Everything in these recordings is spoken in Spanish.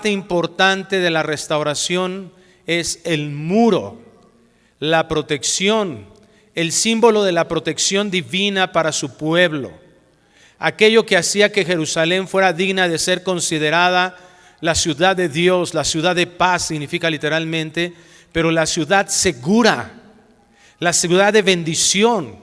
Parte importante de la restauración es el muro, la protección, el símbolo de la protección divina para su pueblo. Aquello que hacía que Jerusalén fuera digna de ser considerada la ciudad de Dios, la ciudad de paz significa literalmente, pero la ciudad segura, la ciudad de bendición.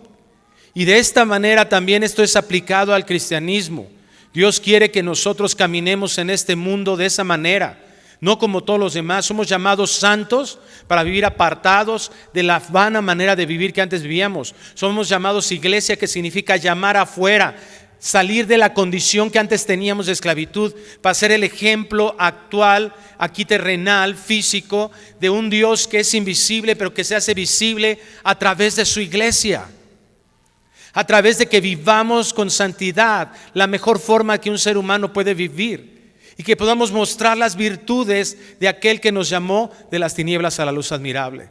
Y de esta manera también esto es aplicado al cristianismo. Dios quiere que nosotros caminemos en este mundo de esa manera, no como todos los demás. Somos llamados santos para vivir apartados de la vana manera de vivir que antes vivíamos. Somos llamados iglesia, que significa llamar afuera, salir de la condición que antes teníamos de esclavitud, para ser el ejemplo actual, aquí terrenal, físico, de un Dios que es invisible, pero que se hace visible a través de su iglesia. A través de que vivamos con santidad, la mejor forma que un ser humano puede vivir, y que podamos mostrar las virtudes de aquel que nos llamó de las tinieblas a la luz admirable.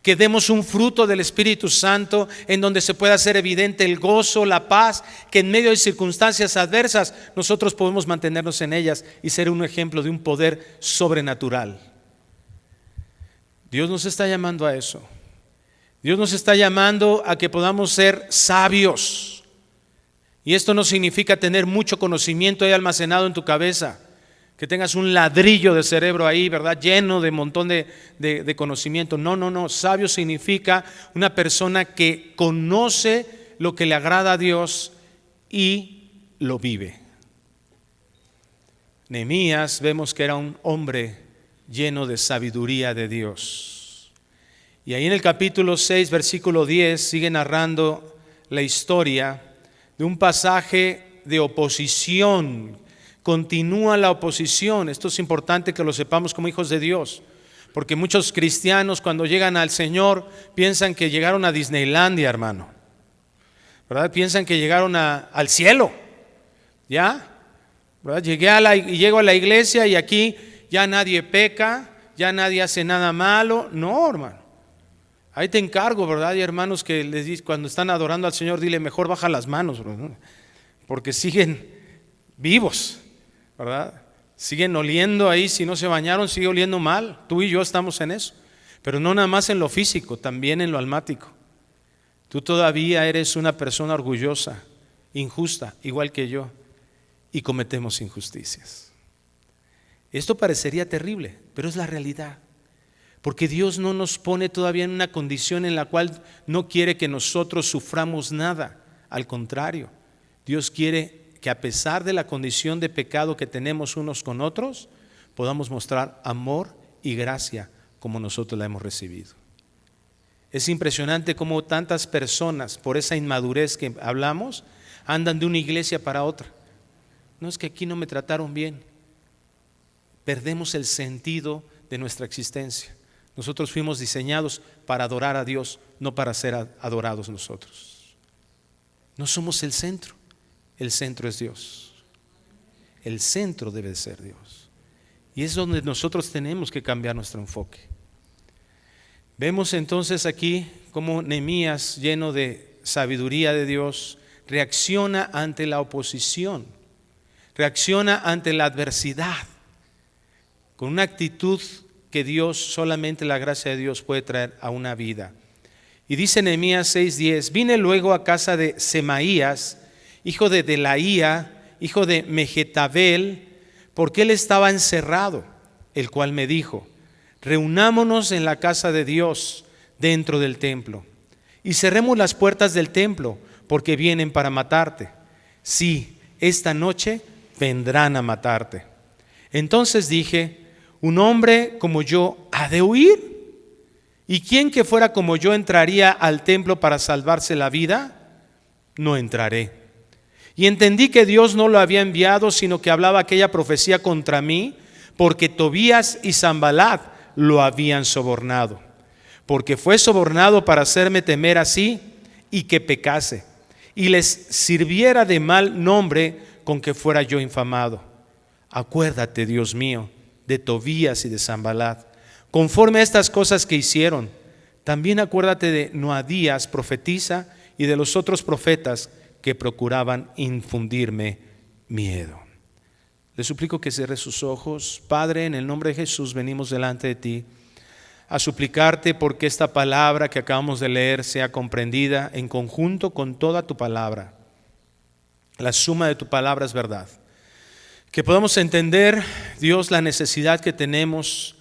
Que demos un fruto del Espíritu Santo en donde se pueda hacer evidente el gozo, la paz, que en medio de circunstancias adversas nosotros podemos mantenernos en ellas y ser un ejemplo de un poder sobrenatural. Dios nos está llamando a eso. Dios nos está llamando a que podamos ser sabios. Y esto no significa tener mucho conocimiento ahí almacenado en tu cabeza, que tengas un ladrillo de cerebro ahí, ¿verdad?, lleno de montón de conocimiento. No. Sabio significa una persona que conoce lo que le agrada a Dios y lo vive. Nehemías vemos que era un hombre lleno de sabiduría de Dios. Y ahí en el capítulo 6, versículo 10, sigue narrando la historia de un pasaje de oposición. Continúa la oposición. Esto es importante que lo sepamos como hijos de Dios, porque muchos cristianos cuando llegan al Señor piensan que llegaron a Disneylandia, hermano, ¿verdad? Piensan que llegaron al cielo, ¿ya? ¿Verdad? Llego a la iglesia y aquí ya nadie peca, ya nadie hace nada malo. No, hermano. Ahí te encargo, ¿verdad? Hay hermanos que les dicen, cuando están adorando al Señor, dile, mejor baja las manos, ¿verdad?, porque siguen vivos, ¿verdad? Siguen oliendo ahí, si no se bañaron, sigue oliendo mal. Tú y yo estamos en eso, pero no nada más en lo físico, también en lo almático. Tú todavía eres una persona orgullosa, injusta, igual que yo, y cometemos injusticias. Esto parecería terrible, pero es la realidad. Porque Dios no nos pone todavía en una condición en la cual no quiere que nosotros suframos nada. Al contrario, Dios quiere que a pesar de la condición de pecado que tenemos unos con otros, podamos mostrar amor y gracia como nosotros la hemos recibido. Es impresionante cómo tantas personas, por esa inmadurez que hablamos, andan de una iglesia para otra. No, es que aquí no me trataron bien. Perdemos el sentido de nuestra existencia. Nosotros fuimos diseñados para adorar a Dios, no para ser adorados nosotros. No somos el centro es Dios. El centro debe ser Dios. Y es donde nosotros tenemos que cambiar nuestro enfoque. Vemos entonces aquí cómo Nehemías, lleno de sabiduría de Dios, reacciona ante la oposición, reacciona ante la adversidad, con una actitud que Dios, solamente la gracia de Dios puede traer a una vida. Y dice Nehemías 6:10, vine luego a casa de Semaías, hijo de Delaía, hijo de Mehetabel, porque él estaba encerrado, el cual me dijo, reunámonos en la casa de Dios dentro del templo, y cerremos las puertas del templo, porque vienen para matarte. Sí, esta noche vendrán a matarte. Entonces dije, ¿un hombre como yo ha de huir? ¿Y quién que fuera como yo entraría al templo para salvarse la vida? No entraré. Y entendí que Dios no lo había enviado, sino que hablaba aquella profecía contra mí, porque Tobías y Sanbalat lo habían sobornado. Porque fue sobornado para hacerme temer así y que pecase, y les sirviera de mal nombre con que fuera yo infamado. Acuérdate, Dios mío, de Tobías y de Sanbalat, conforme a estas cosas que hicieron. También acuérdate de Noadías, profetisa, y de los otros profetas que procuraban infundirme miedo. Le suplico que cierre sus ojos. Padre, en el nombre de Jesús venimos delante de ti a suplicarte porque esta palabra que acabamos de leer sea comprendida en conjunto con toda tu palabra. La suma de tu palabra es verdad. Que podamos entender, Dios, la necesidad que tenemos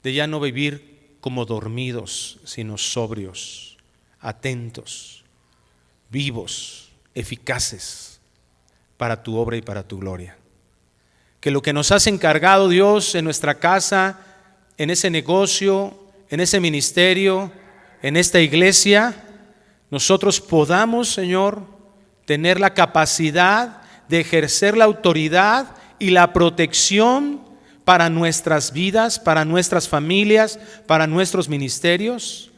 de ya no vivir como dormidos, sino sobrios, atentos, vivos, eficaces para tu obra y para tu gloria. Que lo que nos has encargado, Dios, en nuestra casa, en ese negocio, en ese ministerio, en esta iglesia, nosotros podamos, Señor, tener la capacidad de ejercer la autoridad y la protección para nuestras vidas, para nuestras familias, para nuestros ministerios.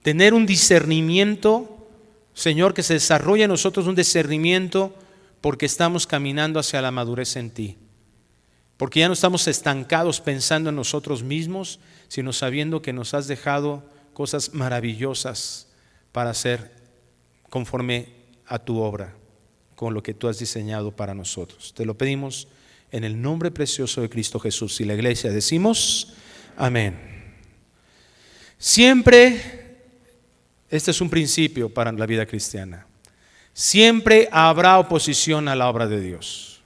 Tener un discernimiento, Señor, que se desarrolle en nosotros un discernimiento porque estamos caminando hacia la madurez en ti. Porque ya no estamos estancados pensando en nosotros mismos, sino sabiendo que nos has dejado cosas maravillosas para hacer conforme a tu obra, con lo que tú has diseñado para nosotros. Te lo pedimos en el nombre precioso de Cristo Jesús. Y la iglesia decimos, amén. Siempre, este es un principio para la vida cristiana, siempre habrá oposición a la obra de Dios.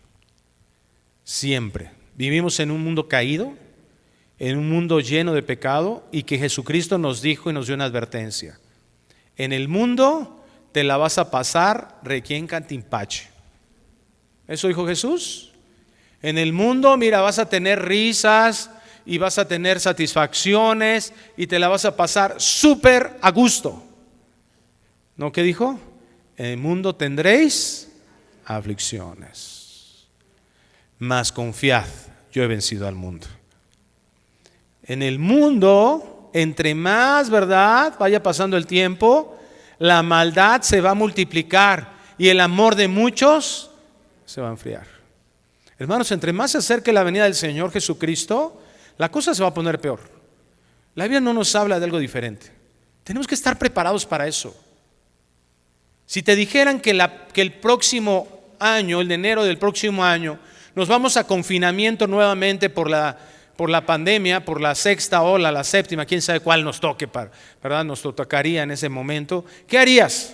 Siempre. Vivimos en un mundo caído, en un mundo lleno de pecado, y que Jesucristo nos dijo y nos dio una advertencia. En el mundo te la vas a pasar requiem cantimpache. ¿Eso dijo Jesús? En el mundo, mira, vas a tener risas y vas a tener satisfacciones y te la vas a pasar súper a gusto. ¿No? ¿Qué dijo? En el mundo tendréis aflicciones. Mas confiad, yo he vencido al mundo. En el mundo, entre más, ¿verdad?, vaya pasando el tiempo, la maldad se va a multiplicar y el amor de muchos se va a enfriar. Hermanos, entre más se acerque la venida del Señor Jesucristo, la cosa se va a poner peor. La Biblia no nos habla de algo diferente. Tenemos que estar preparados para eso. Si te dijeran que el próximo año, el de enero del próximo año, nos vamos a confinamiento nuevamente por la pandemia, por la sexta ola, la séptima, quién sabe cuál nos toque, ¿verdad? Nos tocaría en ese momento. ¿Qué harías?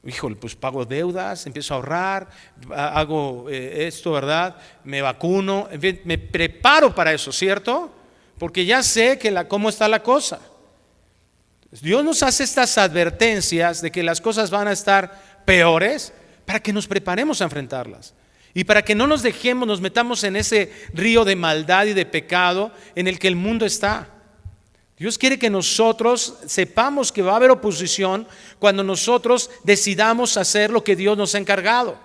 Híjole, pues pago deudas, empiezo a ahorrar, hago esto, ¿verdad? Me vacuno, en fin, me preparo para eso, ¿cierto? Porque ya sé cómo está la cosa. Dios nos hace estas advertencias de que las cosas van a estar peores para que nos preparemos a enfrentarlas. Y para que no nos dejemos, nos metamos en ese río de maldad y de pecado en el que el mundo está. Dios quiere que nosotros sepamos que va a haber oposición cuando nosotros decidamos hacer lo que Dios nos ha encargado.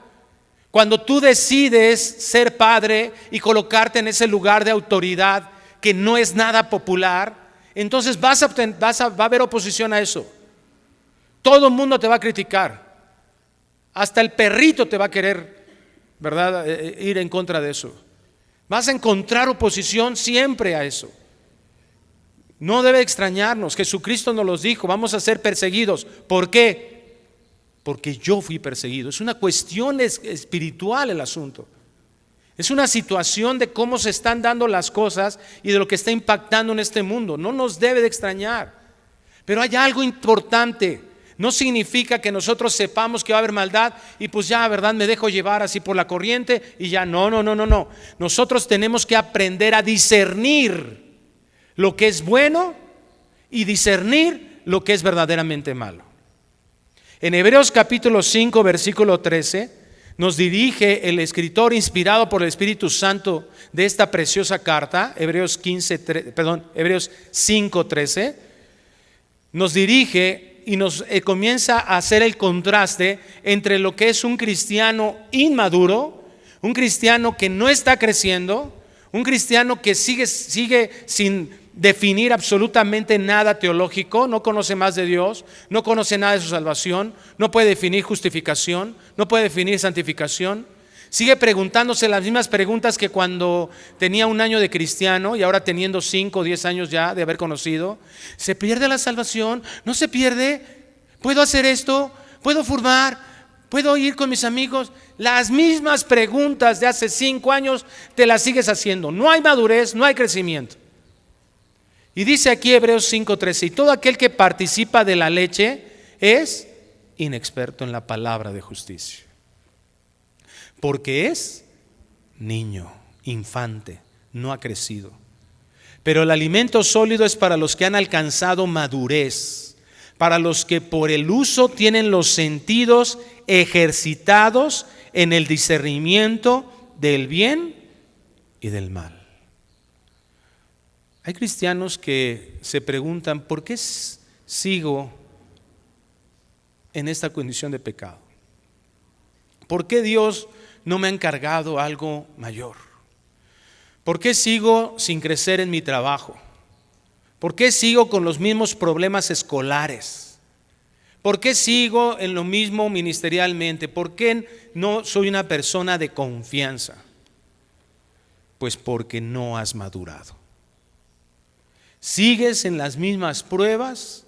Cuando tú decides ser padre y colocarte en ese lugar de autoridad que no es nada popular, entonces va a haber oposición a eso. Todo el mundo te va a criticar. Hasta el perrito te va a querer, ¿verdad?, ir en contra de eso. Vas a encontrar oposición siempre a eso. No debe extrañarnos. Jesucristo nos los dijo, vamos a ser perseguidos. ¿Por qué? Porque yo fui perseguido. Es una cuestión espiritual el asunto. Es una situación de cómo se están dando las cosas y de lo que está impactando en este mundo. No nos debe de extrañar. Pero hay algo importante. No significa que nosotros sepamos que va a haber maldad y pues ya, ¿verdad?, me dejo llevar así por la corriente y ya. No. Nosotros tenemos que aprender a discernir lo que es bueno y discernir lo que es verdaderamente malo. En Hebreos capítulo 5, versículo 13, nos dirige el escritor inspirado por el Espíritu Santo de esta preciosa carta, Hebreos 5, 13. nos dirige y nos comienza a hacer el contraste entre lo que es un cristiano inmaduro, un cristiano que no está creciendo, un cristiano que sigue sin definir absolutamente nada teológico, no conoce más de Dios, no conoce nada de su salvación, no puede definir justificación, no puede definir santificación. Sigue preguntándose las mismas preguntas que cuando tenía 1 año de cristiano y ahora teniendo 5 o 10 años ya de haber conocido. ¿Se pierde la salvación? ¿No se pierde? ¿Puedo hacer esto? ¿Puedo fumar? ¿Puedo ir con mis amigos? Las mismas preguntas de hace 5 años te las sigues haciendo. No hay madurez, no hay crecimiento. Y dice aquí Hebreos 5:13, y todo aquel que participa de la leche es inexperto en la palabra de justicia, porque es niño, infante, no ha crecido. Pero el alimento sólido es para los que han alcanzado madurez, para los que por el uso tienen los sentidos ejercitados en el discernimiento del bien y del mal. Hay cristianos que se preguntan, ¿por qué sigo en esta condición de pecado? ¿Por qué Dios no me ha encargado algo mayor? ¿Por qué sigo sin crecer en mi trabajo? ¿Por qué sigo con los mismos problemas escolares? ¿Por qué sigo en lo mismo ministerialmente? ¿Por qué no soy una persona de confianza? Pues porque no has madurado. Sigues en las mismas pruebas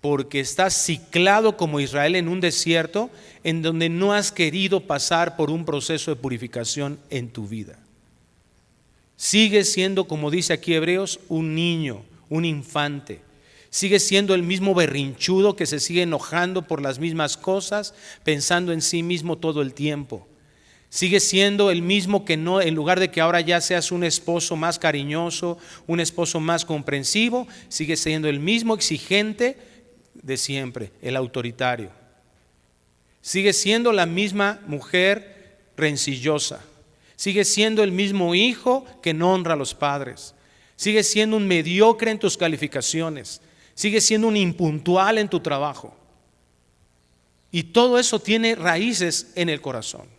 porque estás ciclado como Israel en un desierto en donde no has querido pasar por un proceso de purificación en tu vida. Sigues siendo, como dice aquí Hebreos, un niño, un infante. Sigues siendo el mismo berrinchudo que se sigue enojando por las mismas cosas, pensando en sí mismo todo el tiempo. Sigue siendo el mismo que no, en lugar de que ahora ya seas un esposo más cariñoso, un esposo más comprensivo, sigue siendo el mismo exigente de siempre, el autoritario. Sigue siendo la misma mujer rencillosa. Sigue siendo el mismo hijo que no honra a los padres. Sigue siendo un mediocre en tus calificaciones. Sigue siendo un impuntual en tu trabajo. Y todo eso tiene raíces en el corazón.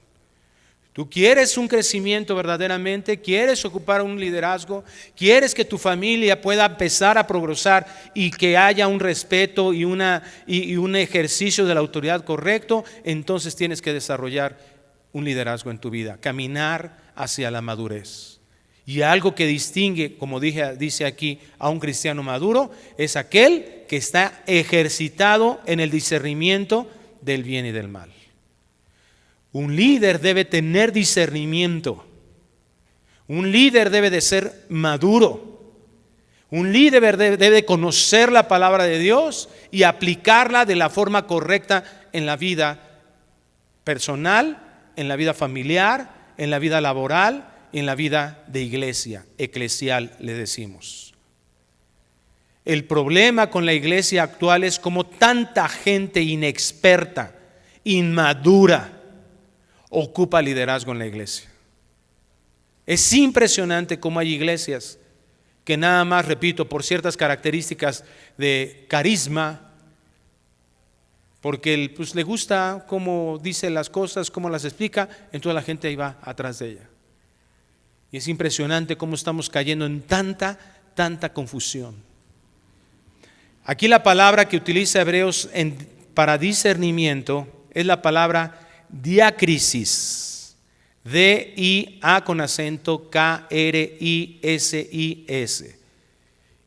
Tú quieres un crecimiento verdaderamente, quieres ocupar un liderazgo, quieres que tu familia pueda empezar a progresar y que haya un respeto y un ejercicio de la autoridad correcto, entonces tienes que desarrollar un liderazgo en tu vida, caminar hacia la madurez. Y algo que distingue, como dice aquí, a un cristiano maduro es aquel que está ejercitado en el discernimiento del bien y del mal. Un líder debe tener discernimiento. Un líder debe de ser maduro. Un líder debe conocer la palabra de Dios y aplicarla de la forma correcta en la vida personal, en la vida familiar, en la vida laboral, en la vida de iglesia, eclesial le decimos. El problema con la iglesia actual es como tanta gente inexperta, inmadura, ocupa liderazgo en la iglesia. Es impresionante cómo hay iglesias que nada más, repito, por ciertas características de carisma, porque pues, le gusta cómo dice las cosas, cómo las explica, entonces la gente ahí va atrás de ella. Y es impresionante cómo estamos cayendo en tanta confusión. Aquí la palabra que utiliza Hebreos para discernimiento es la palabra diacrisis, D-I-A con acento K-R-I-S-I-S,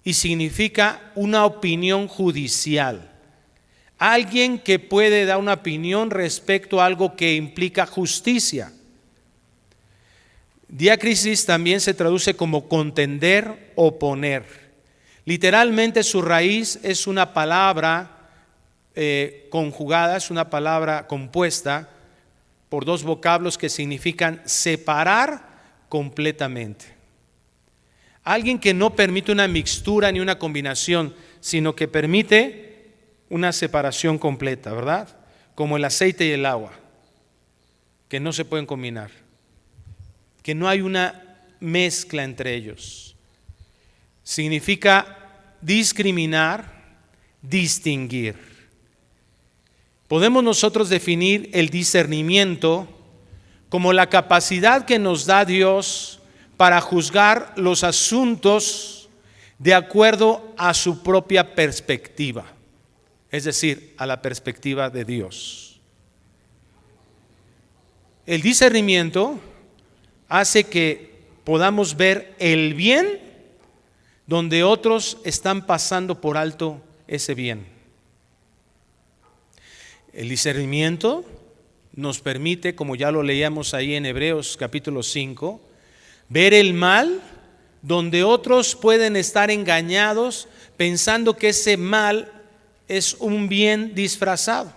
y significa una opinión judicial. Alguien que puede dar una opinión respecto a algo que implica justicia. Diacrisis también se traduce como contender, oponer. Literalmente su raíz es una palabra conjugada, es una palabra compuesta por dos vocablos que significan separar completamente. Alguien que no permite una mixtura ni una combinación, sino que permite una separación completa, ¿verdad? Como el aceite y el agua, que no se pueden combinar, que no hay una mezcla entre ellos. Significa discriminar, distinguir. Podemos nosotros definir el discernimiento como la capacidad que nos da Dios para juzgar los asuntos de acuerdo a su propia perspectiva, es decir, a la perspectiva de Dios. El discernimiento hace que podamos ver el bien donde otros están pasando por alto ese bien. El discernimiento nos permite, como ya lo leíamos ahí en Hebreos capítulo 5, ver el mal donde otros pueden estar engañados pensando que ese mal es un bien disfrazado,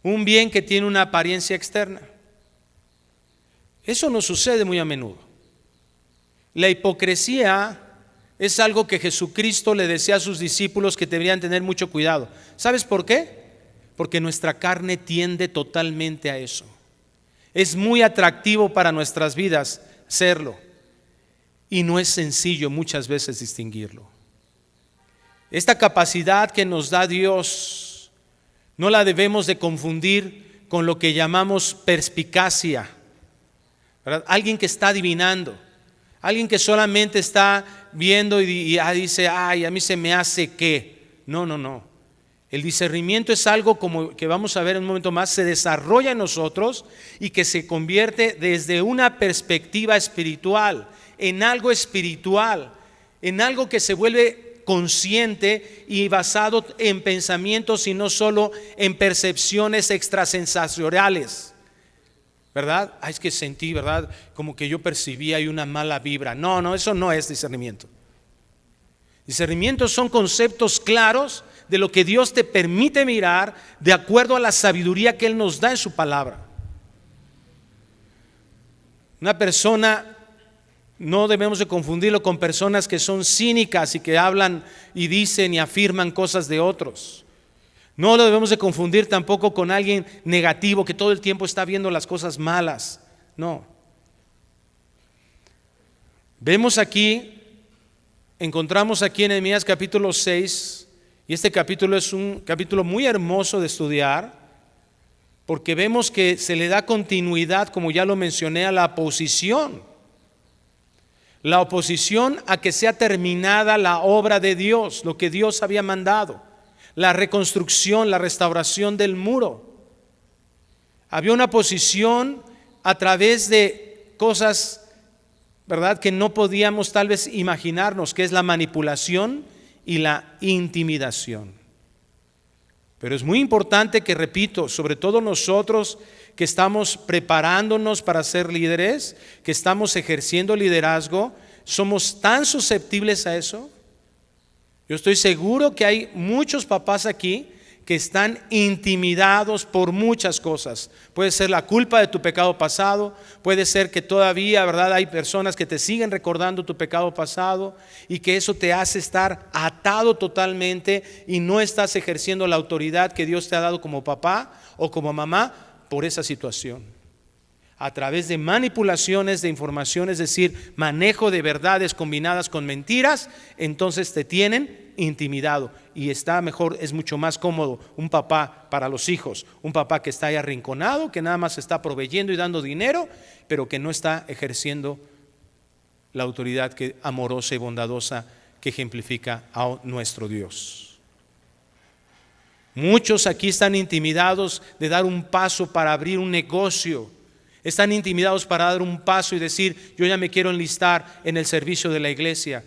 un bien que tiene una apariencia externa. Eso nos sucede muy a menudo. La hipocresía es algo que Jesucristo le decía a sus discípulos que deberían tener mucho cuidado. ¿Sabes por qué? Porque nuestra carne tiende totalmente a eso. Es muy atractivo para nuestras vidas serlo, y no es sencillo muchas veces distinguirlo. Esta capacidad que nos da Dios no la debemos de confundir con lo que llamamos perspicacia, ¿verdad? Alguien que está adivinando, alguien que solamente está viendo y dice, ay, a mí se me hace que. No. El discernimiento es algo como que vamos a ver en un momento más, se desarrolla en nosotros y que se convierte desde una perspectiva espiritual, en algo espiritual, en algo que se vuelve consciente y basado en pensamientos y no solo en percepciones extrasensoriales, ¿verdad? Es que sentí, ¿verdad? Como que yo percibía ahí una mala vibra. No, eso no es discernimiento. Discernimiento son conceptos claros de lo que Dios te permite mirar de acuerdo a la sabiduría que Él nos da en su palabra. Una persona, no debemos de confundirlo con personas que son cínicas y que hablan y dicen y afirman cosas de otros. No lo debemos de confundir tampoco con alguien negativo que todo el tiempo está viendo las cosas malas. No. Encontramos aquí en Nehemías capítulo 6, y este capítulo es un capítulo muy hermoso de estudiar, porque vemos que se le da continuidad, como ya lo mencioné, a la oposición a que sea terminada la obra de Dios, lo que Dios había mandado, la reconstrucción, la restauración del muro. Había una oposición a través de cosas, ¿verdad?, que no podíamos tal vez imaginarnos, que es la manipulación y la intimidación. Pero es muy importante que, repito, sobre todo nosotros que estamos preparándonos para ser líderes, que estamos ejerciendo liderazgo, somos tan susceptibles a eso. Yo estoy seguro que hay muchos papás aquí que están intimidados por muchas cosas. Puede ser la culpa de tu pecado pasado, puede ser que todavía, ¿verdad?, hay personas que te siguen recordando tu pecado pasado y que eso te hace estar atado totalmente y no estás ejerciendo la autoridad que Dios te ha dado como papá o como mamá por esa situación. A través de manipulaciones de información, es decir, manejo de verdades combinadas con mentiras, entonces te tienen intimidado y es mucho más cómodo un papá para los hijos, un papá que está ahí arrinconado, que nada más está proveyendo y dando dinero, pero que no está ejerciendo la autoridad amorosa y bondadosa que ejemplifica a nuestro Dios. Muchos aquí están intimidados de dar un paso para abrir un negocio. Están intimidados para dar un paso y decir, yo ya me quiero enlistar en el servicio de la iglesia,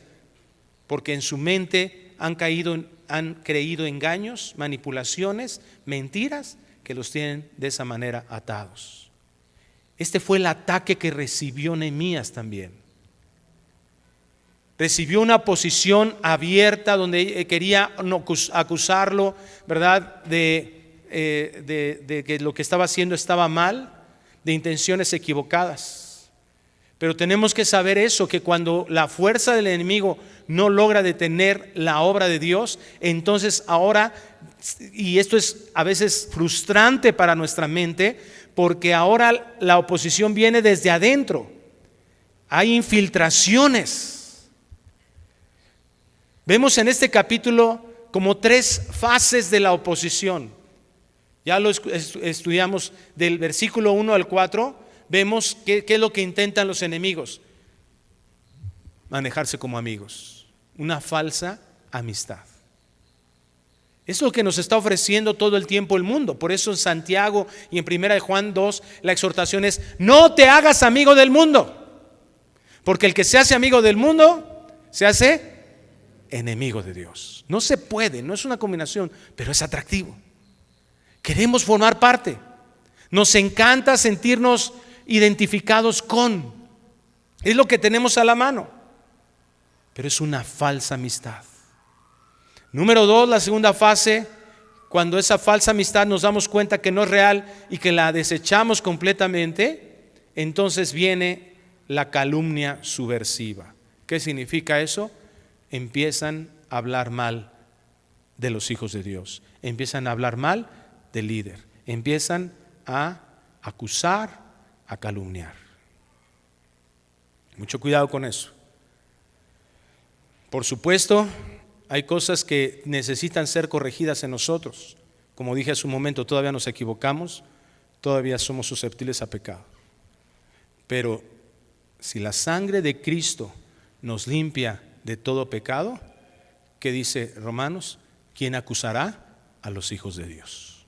porque en su mente han creído engaños, manipulaciones, mentiras que los tienen de esa manera atados. Este fue el ataque que recibió Nehemías también. Recibió una posición abierta donde quería acusarlo, ¿verdad?, de que lo que estaba haciendo estaba mal, de intenciones equivocadas. Pero tenemos que saber eso, que cuando la fuerza del enemigo no logra detener la obra de Dios, entonces ahora, y esto es a veces frustrante para nuestra mente, porque ahora la oposición viene desde adentro. Hay infiltraciones. Vemos en este capítulo como tres fases de la oposición. Ya lo estudiamos del versículo 1 al 4, vemos qué es lo que intentan los enemigos. Manejarse como amigos, una falsa amistad. Es lo que nos está ofreciendo todo el tiempo el mundo. Por eso en Santiago y en 1 de Juan 2 la exhortación es: no te hagas amigo del mundo, porque el que se hace amigo del mundo se hace enemigo de Dios. No se puede, no es una combinación, pero es atractivo. Queremos formar parte. Nos encanta sentirnos identificados con. Es lo que tenemos a la mano. Pero es una falsa amistad. Número 2, la segunda fase, cuando esa falsa amistad nos damos cuenta que no es real y que la desechamos completamente, entonces viene la calumnia subversiva. ¿Qué significa eso? Empiezan a hablar mal de los hijos de Dios, empiezan a hablar mal del líder, empiezan a acusar, a calumniar. Mucho cuidado con eso. Por supuesto, hay cosas que necesitan ser corregidas en nosotros. Como dije hace un momento, todavía nos equivocamos, todavía somos susceptibles a pecado. Pero si la sangre de Cristo nos limpia de todo pecado, ¿qué dice Romanos? ¿Quién acusará a los hijos de Dios?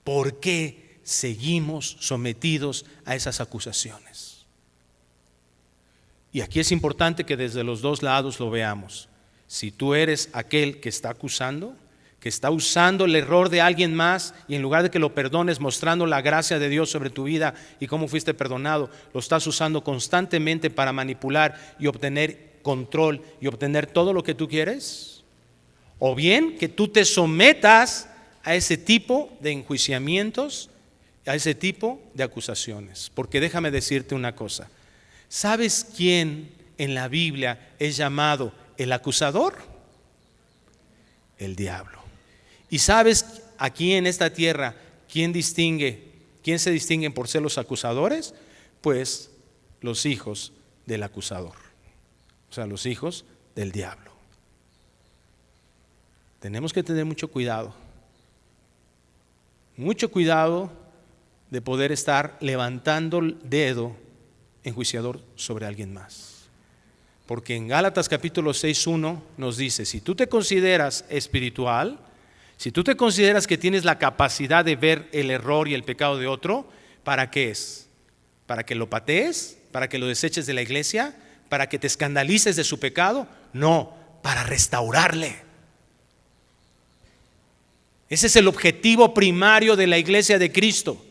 ¿Por qué seguimos sometidos a esas acusaciones? Y aquí es importante que desde los dos lados lo veamos. Si tú eres aquel que está acusando, que está usando el error de alguien más y en lugar de que lo perdones mostrando la gracia de Dios sobre tu vida y cómo fuiste perdonado, lo estás usando constantemente para manipular y obtener control y obtener todo lo que tú quieres, o bien que tú te sometas a ese tipo de enjuiciamientos, a ese tipo de acusaciones. Porque déjame decirte una cosa, ¿sabes quién en la Biblia es llamado el acusador? El diablo. ¿Y sabes aquí en esta tierra quién se distinguen por ser los acusadores? Pues los hijos del acusador, o sea, los hijos del diablo. Tenemos que tener mucho cuidado de poder estar levantando el dedo enjuiciador sobre alguien más. Porque en Gálatas capítulo 6:1 nos dice: si tú te consideras espiritual, si tú te consideras que tienes la capacidad de ver el error y el pecado de otro, ¿para qué es? ¿Para que lo patees? ¿Para que lo deseches de la iglesia? ¿Para que te escandalices de su pecado? No, para restaurarle. Ese es el objetivo primario de la iglesia de Cristo.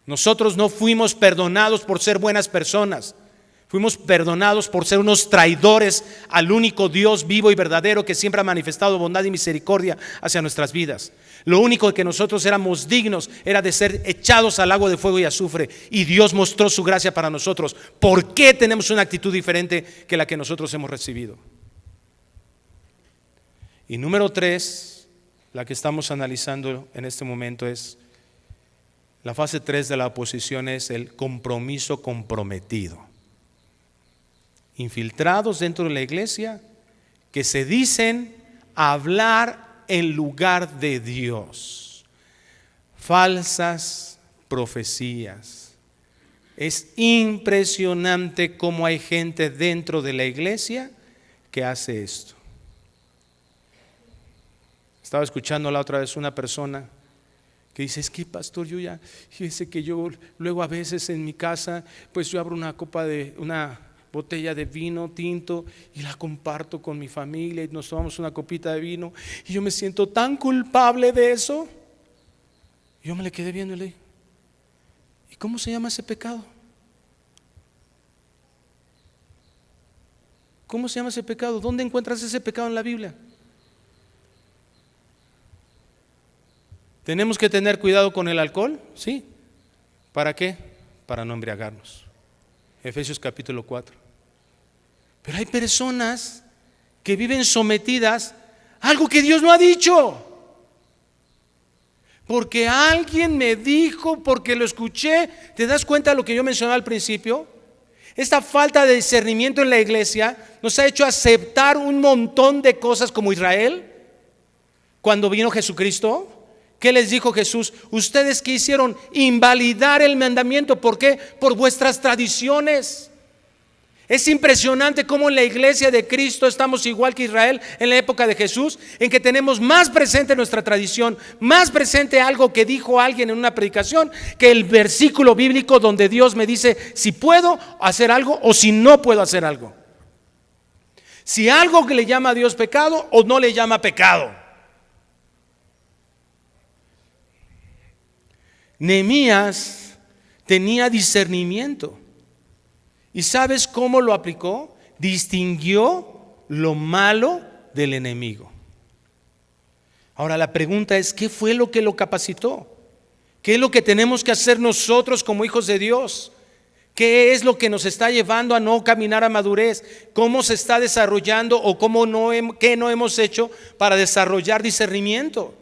Nosotros no fuimos perdonados por ser buenas personas. Fuimos perdonados por ser unos traidores al único Dios vivo y verdadero que siempre ha manifestado bondad y misericordia hacia nuestras vidas. Lo único que nosotros éramos dignos era de ser echados al lago de fuego y azufre, y Dios mostró su gracia para nosotros. ¿Por qué tenemos una actitud diferente que la que nosotros hemos recibido? Y número 3, la que estamos analizando en este momento es la fase 3 de la oposición, es el compromiso comprometido. Infiltrados dentro de la iglesia que se dicen hablar en lugar de Dios. Falsas profecías. Es impresionante cómo hay gente dentro de la iglesia que hace esto. Estaba escuchando la otra vez una persona que dice: es que pastor, fíjese que yo luego a veces en mi casa, pues yo abro una botella de vino tinto y la comparto con mi familia y nos tomamos una copita de vino y yo me siento tan culpable de eso. Yo me le quedé viendo y le dije: ¿y cómo se llama ese pecado? ¿Cómo se llama ese pecado? ¿Dónde encuentras ese pecado en la Biblia? ¿Tenemos que tener cuidado con el alcohol? Sí. ¿Para qué? Para no embriagarnos. Efesios capítulo 4. Pero hay personas que viven sometidas a algo que Dios no ha dicho. Porque alguien me dijo, porque lo escuché. ¿Te das cuenta de lo que yo mencionaba al principio? Esta falta de discernimiento en la iglesia nos ha hecho aceptar un montón de cosas como Israel. Cuando vino Jesucristo, ¿qué les dijo Jesús? Ustedes quisieron invalidar el mandamiento. ¿Por qué? Por vuestras tradiciones. Es impresionante cómo en la iglesia de Cristo estamos igual que Israel en la época de Jesús, en que tenemos más presente nuestra tradición, más presente algo que dijo alguien en una predicación, que el versículo bíblico donde Dios me dice si puedo hacer algo o si no puedo hacer algo. Si algo que le llama a Dios pecado o no le llama pecado. Nehemías tenía discernimiento. ¿Y sabes cómo lo aplicó? Distinguió lo malo del enemigo. Ahora la pregunta es, ¿qué fue lo que lo capacitó? ¿Qué es lo que tenemos que hacer nosotros como hijos de Dios? ¿Qué es lo que nos está llevando a no caminar a madurez? ¿Cómo se está desarrollando o qué no hemos hecho para desarrollar discernimiento?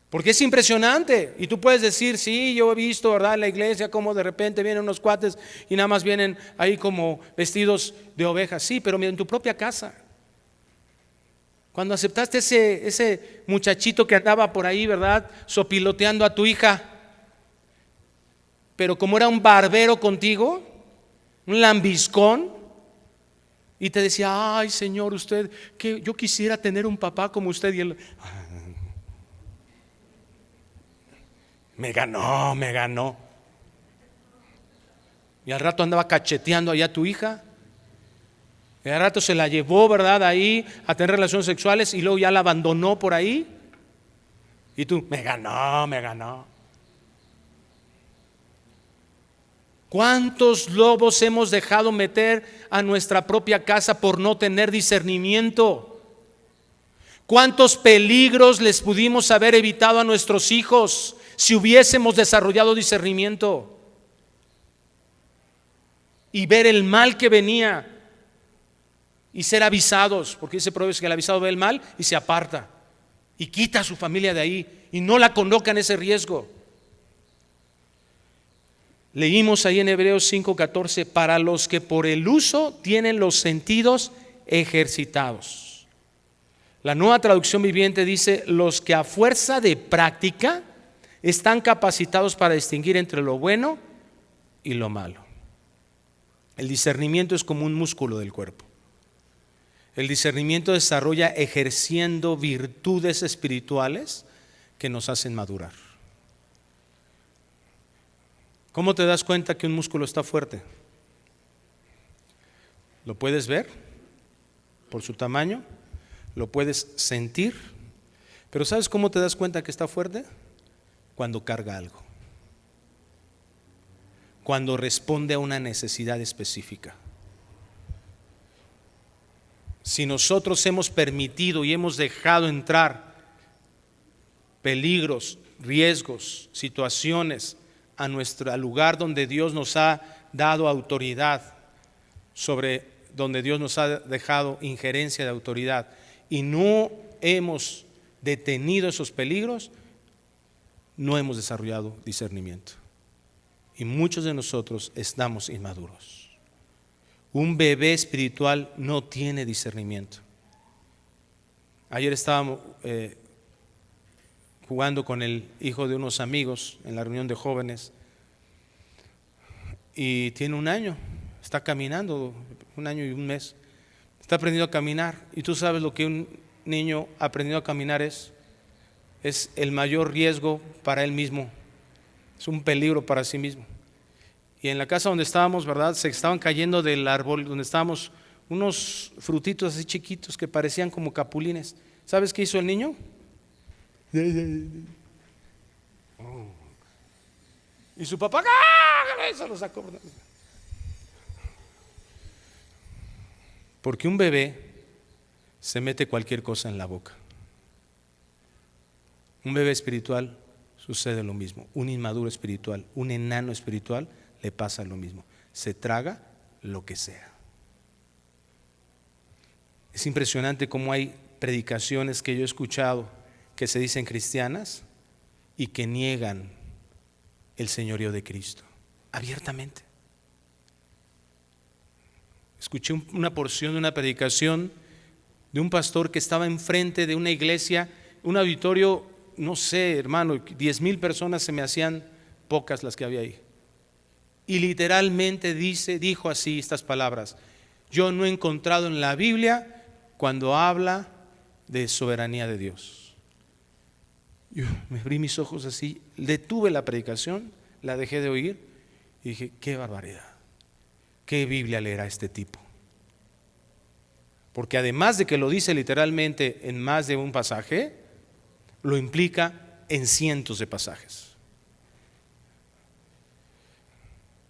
Porque es impresionante. Y tú puedes decir, sí, yo he visto, ¿verdad?, en la iglesia como de repente vienen unos cuates y nada más vienen ahí como vestidos de ovejas. Sí, pero mira, en tu propia casa. Cuando aceptaste ese muchachito que andaba por ahí, ¿verdad?, sopiloteando a tu hija, pero como era un barbero contigo, un lambiscón, y te decía, ay Señor, usted, que yo quisiera tener un papá como usted. Y él, me ganó. Y al rato andaba cacheteando allá a tu hija. Y al rato se la llevó, ¿verdad?, ahí a tener relaciones sexuales y luego ya la abandonó por ahí. Y tú, me ganó. ¿Cuántos lobos hemos dejado meter a nuestra propia casa por no tener discernimiento? ¿Cuántos peligros les pudimos haber evitado a nuestros hijos si hubiésemos desarrollado discernimiento y ver el mal que venía y ser avisados? Porque dice Proverbios que el avisado ve el mal y se aparta y quita a su familia de ahí y no la coloca en ese riesgo. Leímos ahí en Hebreos 5:14, para los que por el uso tienen los sentidos ejercitados. La Nueva Traducción Viviente dice, los que a fuerza de práctica están capacitados para distinguir entre lo bueno y lo malo. El discernimiento es como un músculo del cuerpo. El discernimiento desarrolla ejerciendo virtudes espirituales que nos hacen madurar. ¿Cómo te das cuenta que un músculo está fuerte? ¿Lo puedes ver por su tamaño? ¿Lo puedes sentir? Pero ¿sabes cómo te das cuenta que está fuerte? Cuando carga algo. Cuando responde a una necesidad específica. Si nosotros hemos permitido y hemos dejado entrar peligros, riesgos, situaciones al lugar donde Dios nos ha dado autoridad, donde Dios nos ha dejado injerencia de autoridad, y no hemos detenido esos peligros, no hemos desarrollado discernimiento. Y muchos de nosotros estamos inmaduros. Un bebé espiritual no tiene discernimiento. Ayer estábamos jugando con el hijo de unos amigos en la reunión de jóvenes y tiene 1 año, está caminando, 1 año y 1 mes, está aprendiendo a caminar. Y tú sabes lo que un niño aprendiendo a caminar es el mayor riesgo para él mismo, es un peligro para sí mismo. Y en la casa donde estábamos, ¿verdad?, se estaban cayendo del árbol donde estábamos unos frutitos así chiquitos que parecían como capulines. ¿Sabes qué hizo el niño? Y su papá se lo sacó. Porque un bebé se mete cualquier cosa en la boca. Un bebé espiritual sucede lo mismo. Un inmaduro espiritual, un enano espiritual le pasa lo mismo. Se traga lo que sea. Es impresionante cómo hay predicaciones que yo he escuchado que se dicen cristianas y que niegan el señorío de Cristo abiertamente. Escuché una porción de una predicación de un pastor que estaba enfrente de una iglesia, un auditorio, no sé, hermano, 10,000 personas, se me hacían pocas las que había ahí. Y literalmente dijo así estas palabras: yo no he encontrado en la Biblia cuando habla de soberanía de Dios. Yo me abrí mis ojos así, detuve la predicación, la dejé de oír y dije: qué barbaridad, qué Biblia leerá este tipo. Porque además de que lo dice literalmente en más de un pasaje, lo implica en cientos de pasajes.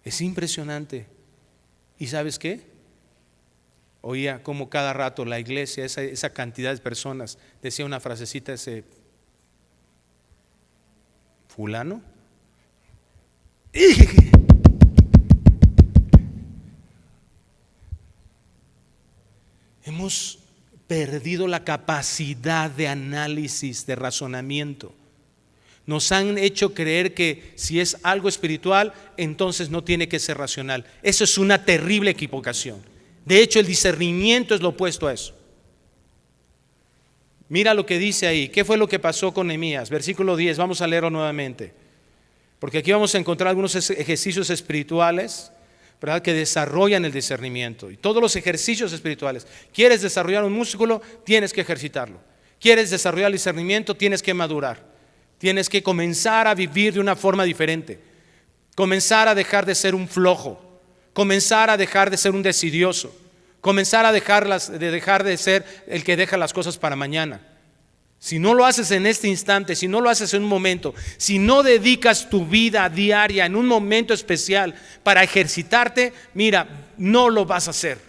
Es impresionante. ¿Y sabes qué? Oía como cada rato la iglesia, esa cantidad de personas, decía una frasecita ese fulano. Hemos perdido la capacidad de análisis, de razonamiento. Nos han hecho creer que si es algo espiritual, entonces no tiene que ser racional. Eso es una terrible equivocación. De hecho, el discernimiento es lo opuesto a eso. Mira lo que dice ahí. ¿Qué fue lo que pasó con Nehemías? Versículo 10, vamos a leerlo nuevamente. Porque aquí vamos a encontrar algunos ejercicios espirituales, ¿verdad?, que desarrollan el discernimiento. Y todos los ejercicios espirituales. ¿Quieres desarrollar un músculo? Tienes que ejercitarlo. ¿Quieres desarrollar el discernimiento? Tienes que madurar. Tienes que comenzar a vivir de una forma diferente. Comenzar a dejar de ser un flojo. Comenzar a dejar de ser un decidioso. Comenzar a dejar de ser el que deja las cosas para mañana. Si no lo haces en este instante, si no lo haces en un momento, si no dedicas tu vida diaria en un momento especial para ejercitarte, mira, no lo vas a hacer.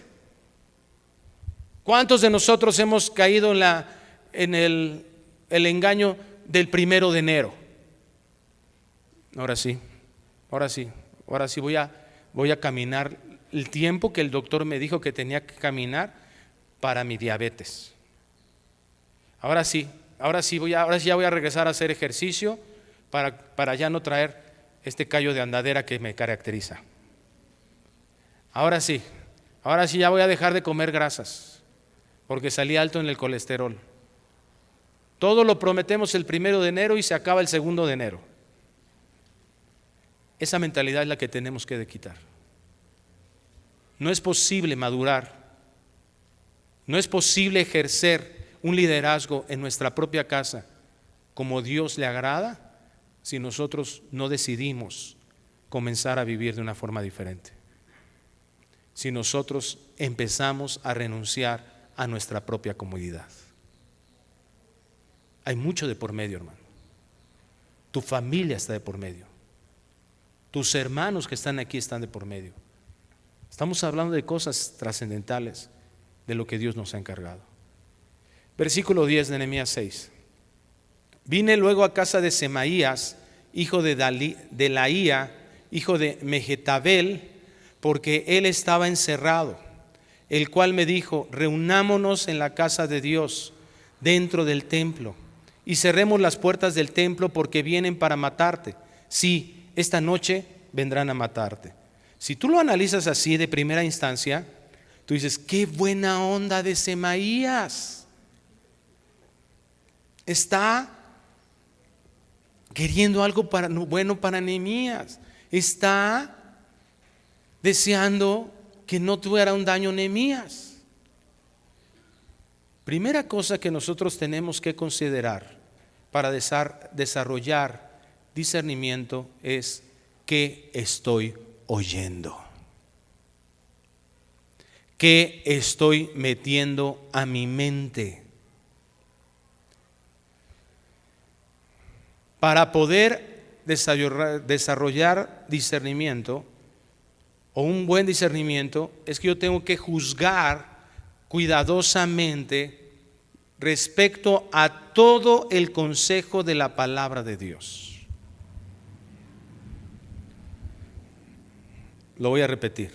¿Cuántos de nosotros hemos caído en el engaño del 1 de enero? Ahora sí voy a caminar el tiempo que el doctor me dijo que tenía que caminar para mi diabetes. Ahora sí ya voy a regresar a hacer ejercicio para ya no traer este callo de andadera que me caracteriza. Ahora sí ya voy a dejar de comer grasas porque salí alto en el colesterol. Todo lo prometemos el 1 de enero y se acaba el 2 de enero. Esa mentalidad es la que tenemos que quitar. No es posible madurar, no es posible ejercer un liderazgo en nuestra propia casa como Dios le agrada si nosotros no decidimos comenzar a vivir de una forma diferente. Si nosotros empezamos a renunciar a nuestra propia comodidad. Hay mucho de por medio, hermano. Tu familia está de por medio. Tus hermanos que están aquí están de por medio. Estamos hablando de cosas trascendentales de lo que Dios nos ha encargado. Versículo 10 de Nehemías 6. Vine luego a casa de Semaías, hijo de Delaía, hijo de Mehetabel, porque él estaba encerrado, el cual me dijo: reunámonos en la casa de Dios, dentro del templo, y cerremos las puertas del templo, porque vienen para matarte. Sí, esta noche vendrán a matarte. Si tú lo analizas así de primera instancia, tú dices: qué buena onda de Semaías. Está queriendo algo bueno para Nehemías. Está deseando que no tuviera un daño Nehemías. Primera cosa que nosotros tenemos que considerar para desarrollar discernimiento es: ¿qué estoy oyendo? ¿Qué estoy metiendo a mi mente? Para poder desarrollar discernimiento o un buen discernimiento, es que yo tengo que juzgar cuidadosamente respecto a todo el consejo de la palabra de Dios. Lo voy a repetir.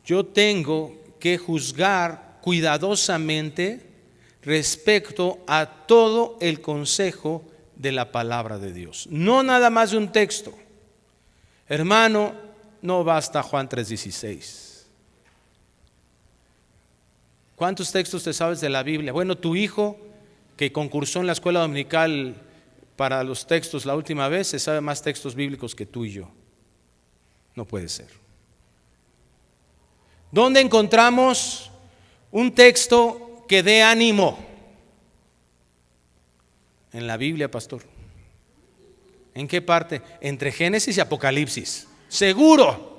Yo tengo que juzgar cuidadosamente respecto a todo el consejo de la palabra de Dios. No nada más de un texto. Hermano, no basta Juan 3:16. ¿Cuántos textos te sabes de la Biblia? Bueno, tu hijo que concursó en la escuela dominical para los textos la última vez se sabe más textos bíblicos que tú y yo. No puede ser. ¿Dónde encontramos un texto que dé ánimo? En la Biblia, pastor. ¿En qué parte? Entre Génesis y Apocalipsis. Seguro.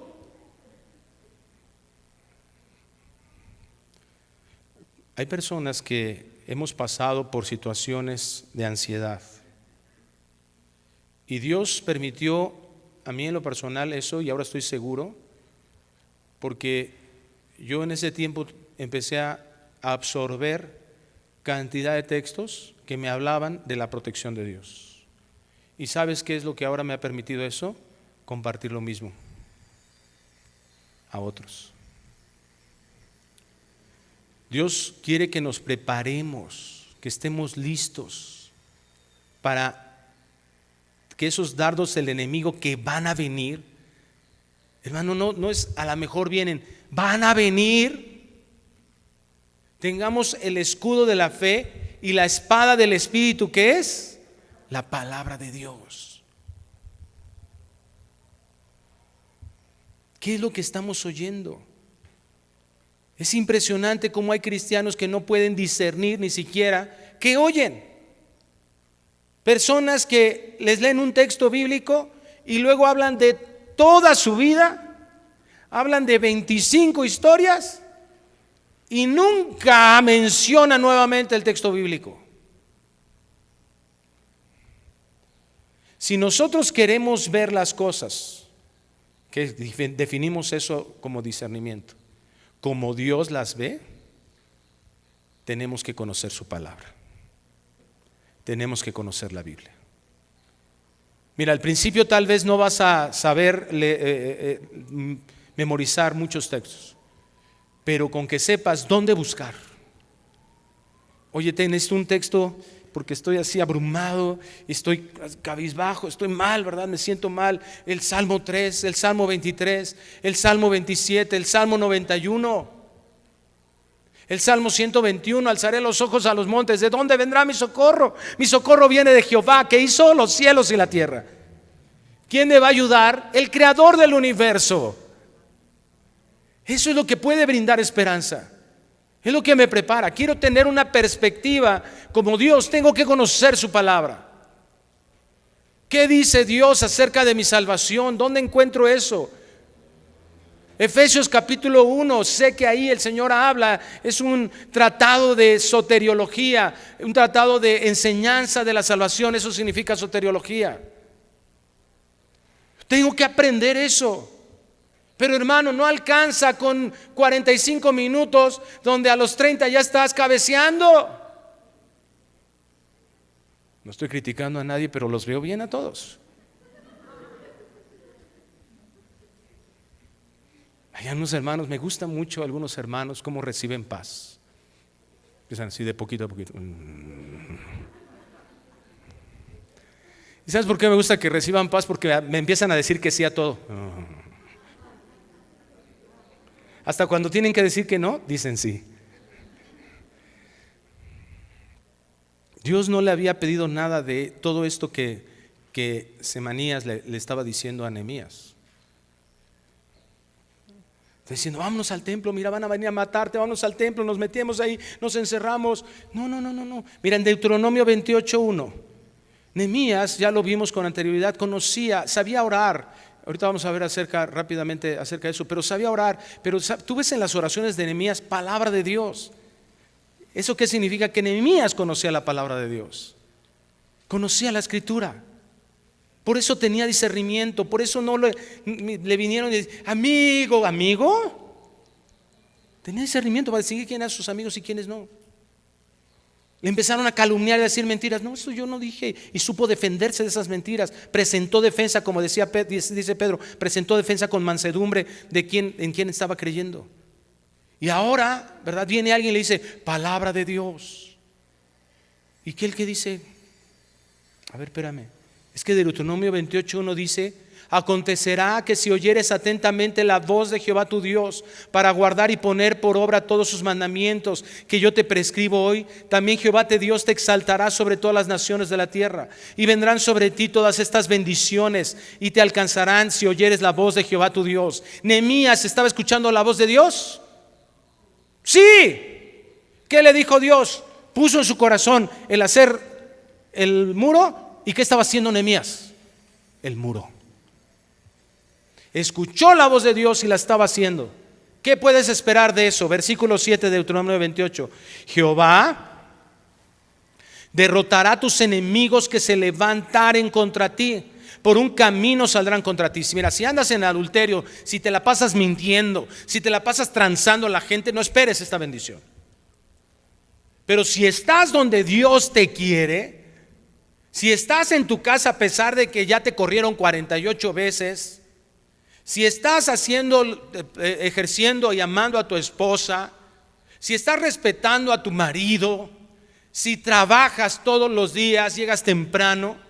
Hay personas que hemos pasado por situaciones de ansiedad. Y Dios permitió a mí en lo personal eso, y ahora estoy seguro, porque yo en ese tiempo empecé a absorber cantidad de textos que me hablaban de la protección de Dios. ¿Y sabes qué es lo que ahora me ha permitido eso? Compartir lo mismo a otros. Dios quiere que nos preparemos, que estemos listos para que esos dardos del enemigo que van a venir, hermano, no es a lo mejor vienen, van a venir. Tengamos el escudo de la fe y la espada del Espíritu, que es la palabra de Dios. ¿Qué es lo que estamos oyendo? Es impresionante cómo hay cristianos que no pueden discernir ni siquiera qué oyen. Personas que les leen un texto bíblico y luego hablan de toda su vida, hablan de 25 historias y nunca mencionan nuevamente el texto bíblico. Si nosotros queremos ver las cosas, que definimos eso como discernimiento, como Dios las ve, tenemos que conocer su palabra. Tenemos que conocer la Biblia. Mira, al principio tal vez no vas a saber memorizar muchos textos, pero con que sepas dónde buscar. Oye, necesito un texto porque estoy así abrumado, estoy cabizbajo, estoy mal, ¿verdad? Me siento mal. El Salmo 3, el Salmo 23, el Salmo 27, el Salmo 91, el Salmo 121. Alzaré los ojos a los montes, ¿de dónde vendrá mi socorro? Mi socorro viene de Jehová, que hizo los cielos y la tierra. ¿Quién me va a ayudar? El creador del universo. Eso es lo que puede brindar esperanza. Es lo que me prepara. Quiero tener una perspectiva como Dios. Tengo que conocer su palabra. ¿Qué dice Dios acerca de mi salvación? ¿Dónde encuentro eso? Efesios capítulo 1, sé que ahí el Señor habla, es un tratado de soteriología, un tratado de enseñanza de la salvación. Eso significa soteriología. Tengo que aprender eso. Pero hermano, no alcanza con 45 minutos donde a los 30 ya estás cabeceando. No estoy criticando a nadie, pero los veo bien a todos. Hay unos hermanos, me gusta mucho algunos hermanos cómo reciben paz. Empiezan así de poquito a poquito. ¿Y sabes por qué me gusta que reciban paz? Porque me empiezan a decir que sí a todo. Hasta cuando tienen que decir que no, dicen sí. Dios no le había pedido nada de todo esto que Semanías le estaba diciendo a Nehemías. Está diciendo, vámonos al templo, mira, van a venir a matarte, vámonos al templo, nos metemos ahí, nos encerramos. No. Mira, en Deuteronomio 28:1, Nehemías, ya lo vimos con anterioridad, conocía, sabía orar. Ahorita vamos a ver rápidamente acerca de eso, pero sabía orar. Pero tú ves en las oraciones de Nehemías palabra de Dios. ¿Eso qué significa? Que Nehemías conocía la palabra de Dios, conocía la escritura. Por eso tenía discernimiento. Por eso no le vinieron y dijeron, amigo. Tenía discernimiento para decidir quién eran sus amigos y quiénes no. Le empezaron a calumniar y a decir mentiras. No, eso yo no dije. Y supo defenderse de esas mentiras. Presentó defensa, como dice Pedro, presentó defensa con mansedumbre en quién estaba creyendo. Y ahora, ¿verdad? Viene alguien y le dice, palabra de Dios. ¿Y qué el que dice? A ver, espérame. Es que Deuteronomio 28:1 dice, Acontecerá que si oyeres atentamente la voz de Jehová tu Dios para guardar y poner por obra todos sus mandamientos que yo te prescribo hoy, también Jehová tu Dios te exaltará sobre todas las naciones de la tierra, y vendrán sobre ti todas estas bendiciones y te alcanzarán si oyeres la voz de Jehová tu Dios. ¿Nehemías estaba escuchando la voz de Dios? Sí. ¿Qué le dijo Dios? Puso en su corazón el hacer el muro. ¿Y qué estaba haciendo Nehemías? El muro. Escuchó la voz de Dios y la estaba haciendo. ¿Qué puedes esperar de eso? Versículo 7 de Deuteronomio 28. Jehová derrotará a tus enemigos que se levantaren contra ti. Por un camino saldrán contra ti. Mira, si andas en adulterio, si te la pasas mintiendo, si te la pasas transando a la gente, no esperes esta bendición. Pero si estás donde Dios te quiere, si estás en tu casa a pesar de que ya te corrieron 48 veces, si estás ejerciendo y amando a tu esposa, si estás respetando a tu marido, si trabajas todos los días, llegas temprano,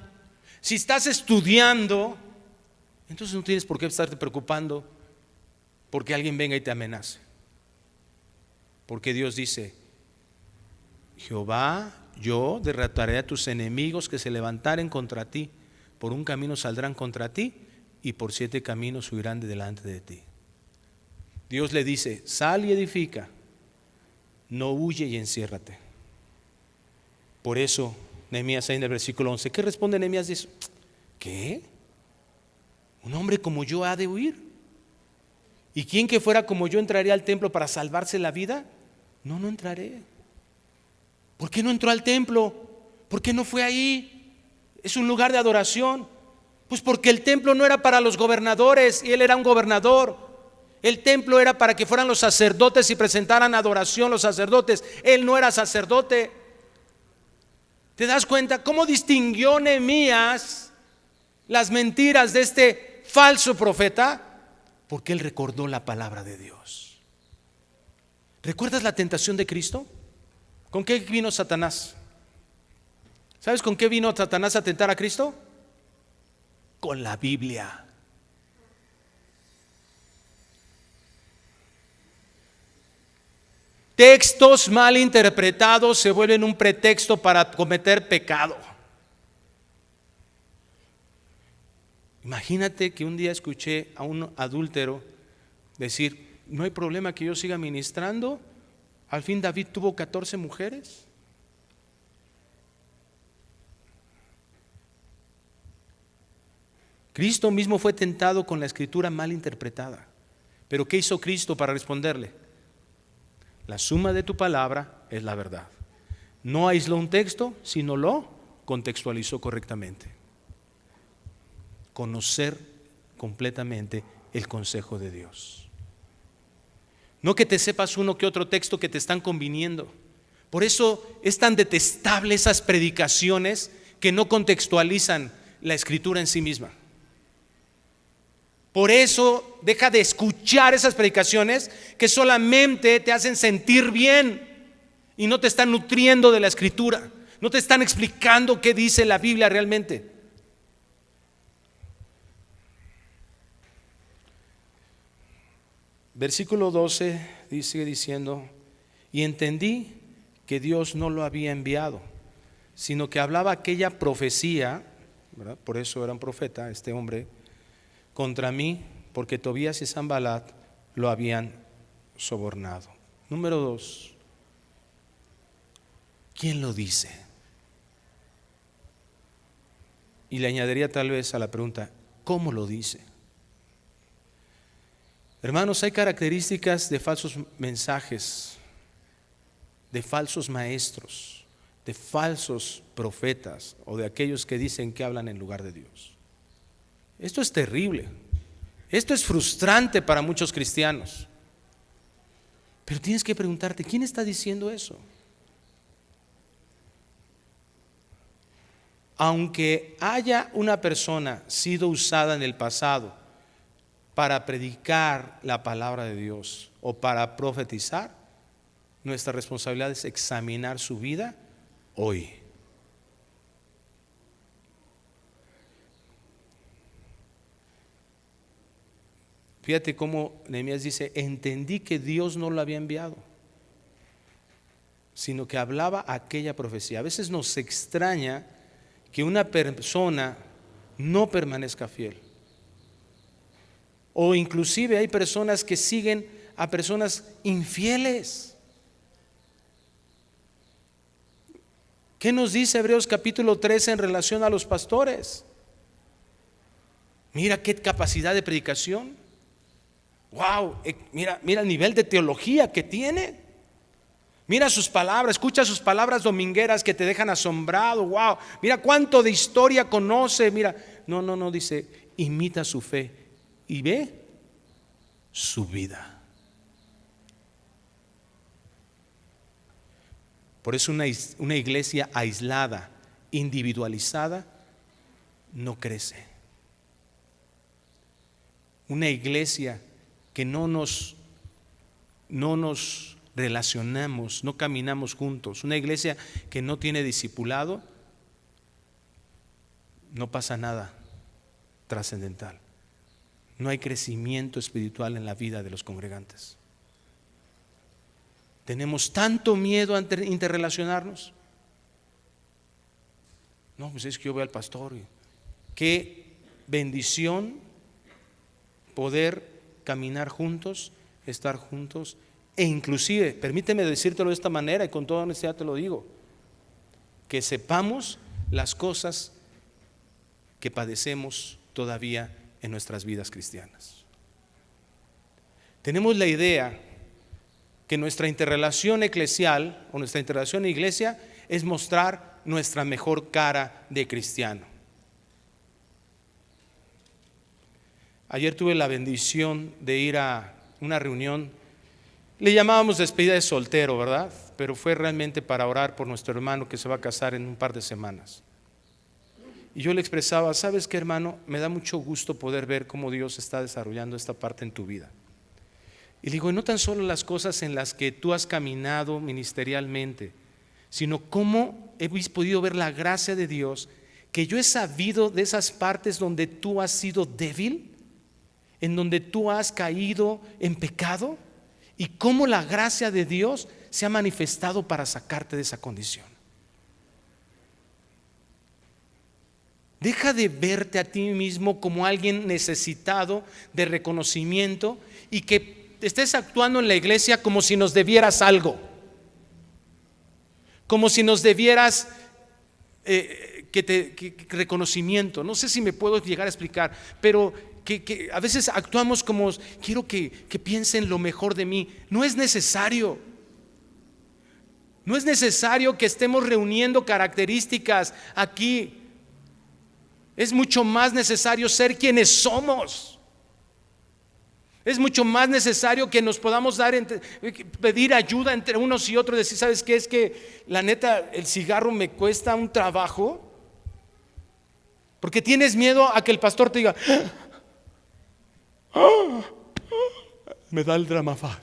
si estás estudiando, entonces no tienes por qué estarte preocupando porque alguien venga y te amenace. Porque Dios dice: Jehová, yo derrotaré a tus enemigos que se levantaren contra ti. Por un camino saldrán contra ti y por 7 caminos huirán de delante de ti. Dios le dice: sal y edifica, no huye y enciérrate. Por eso Nehemías 6 en el versículo 11, ¿qué responde Nehemías? Dice: ¿qué? ¿Un hombre como yo ha de huir? ¿Y quién que fuera como yo entraría al templo para salvarse la vida? No, no entraré. ¿Por qué no entró al templo? ¿Por qué no fue ahí? Es un lugar de adoración. Pues porque el templo no era para los gobernadores y él era un gobernador. El templo era para que fueran los sacerdotes y presentaran adoración los sacerdotes. Él no era sacerdote. ¿Te das cuenta cómo distinguió Nehemías las mentiras de este falso profeta? Porque él recordó la palabra de Dios. ¿Recuerdas la tentación de Cristo? ¿Con qué vino Satanás? ¿Sabes con qué vino Satanás a tentar a Cristo? Con la Biblia. Textos mal interpretados se vuelven un pretexto para cometer pecado. Imagínate que un día escuché a un adúltero decir: no hay problema que yo siga ministrando. Al fin David tuvo 14 mujeres. Cristo mismo fue tentado con la escritura mal interpretada. Pero ¿qué hizo Cristo para responderle? La suma de tu palabra es la verdad. No aisló un texto, sino lo contextualizó correctamente. Conocer completamente el consejo de Dios. No que te sepas uno que otro texto que te están conviniendo. Por eso es tan detestable esas predicaciones que no contextualizan la escritura en sí misma. Por eso deja de escuchar esas predicaciones que solamente te hacen sentir bien y no te están nutriendo de la escritura, no te están explicando qué dice la Biblia realmente. Versículo 12 sigue diciendo: y entendí que Dios no lo había enviado, sino que hablaba aquella profecía, ¿verdad? Por eso era un profeta este hombre, contra mí, porque Tobías y Sanballat lo habían sobornado. Número 2, ¿quién lo dice? Y le añadiría tal vez a la pregunta: ¿cómo lo dice? Hermanos, hay características de falsos mensajes, de falsos maestros, de falsos profetas o de aquellos que dicen que hablan en lugar de Dios. Esto es terrible. Esto es frustrante para muchos cristianos. Pero tienes que preguntarte: ¿quién está diciendo eso? Aunque haya una persona sido usada en el pasado para predicar la palabra de Dios o para profetizar, nuestra responsabilidad es examinar su vida hoy. Fíjate cómo Nehemías dice: entendí que Dios no lo había enviado, sino que hablaba aquella profecía. A veces nos extraña que una persona no permanezca fiel. O inclusive hay personas que siguen a personas infieles. ¿Qué nos dice Hebreos capítulo 13 en relación a los pastores? Mira qué capacidad de predicación. Wow, mira el nivel de teología que tiene. Mira sus palabras, escucha sus palabras domingueras que te dejan asombrado. Wow, mira cuánto de historia conoce. Mira, no, dice, imita su fe y ve su vida. Por eso una iglesia aislada, individualizada, no crece. Una iglesia que no nos relacionamos, no caminamos juntos, una iglesia que no tiene discipulado, no pasa nada trascendental. No hay crecimiento espiritual en la vida de los congregantes. Tenemos tanto miedo a interrelacionarnos. No, pues es que yo voy al pastor. Qué bendición poder caminar juntos, estar juntos, e inclusive, permíteme decírtelo de esta manera y con toda honestidad te lo digo, que sepamos las cosas que padecemos todavía en nuestras vidas cristianas. Tenemos la idea que nuestra interrelación eclesial o nuestra interrelación en iglesia es mostrar nuestra mejor cara de cristiano. Ayer tuve la bendición de ir a una reunión, le llamábamos despedida de soltero, ¿verdad? Pero fue realmente para orar por nuestro hermano que se va a casar en un par de semanas. Y yo le expresaba: ¿sabes qué, hermano? Me da mucho gusto poder ver cómo Dios está desarrollando esta parte en tu vida. Y digo, no tan solo las cosas en las que tú has caminado ministerialmente, sino cómo he podido ver la gracia de Dios, que yo he sabido de esas partes donde tú has sido débil, en donde tú has caído en pecado, y cómo la gracia de Dios se ha manifestado para sacarte de esa condición. Deja de verte a ti mismo como alguien necesitado de reconocimiento y que estés actuando en la iglesia como si nos debieras algo, como si nos debieras reconocimiento. No sé si me puedo llegar a explicar, pero que a veces actuamos como quiero que piensen lo mejor de mí. No es necesario. No es necesario que estemos reuniendo características aquí. Es mucho más necesario ser quienes somos. Es mucho más necesario que nos podamos pedir ayuda entre unos y otros, decir, ¿sabes qué? Es que la neta el cigarro me cuesta un trabajo, porque tienes miedo a que el pastor te diga, me da el Dramafaz.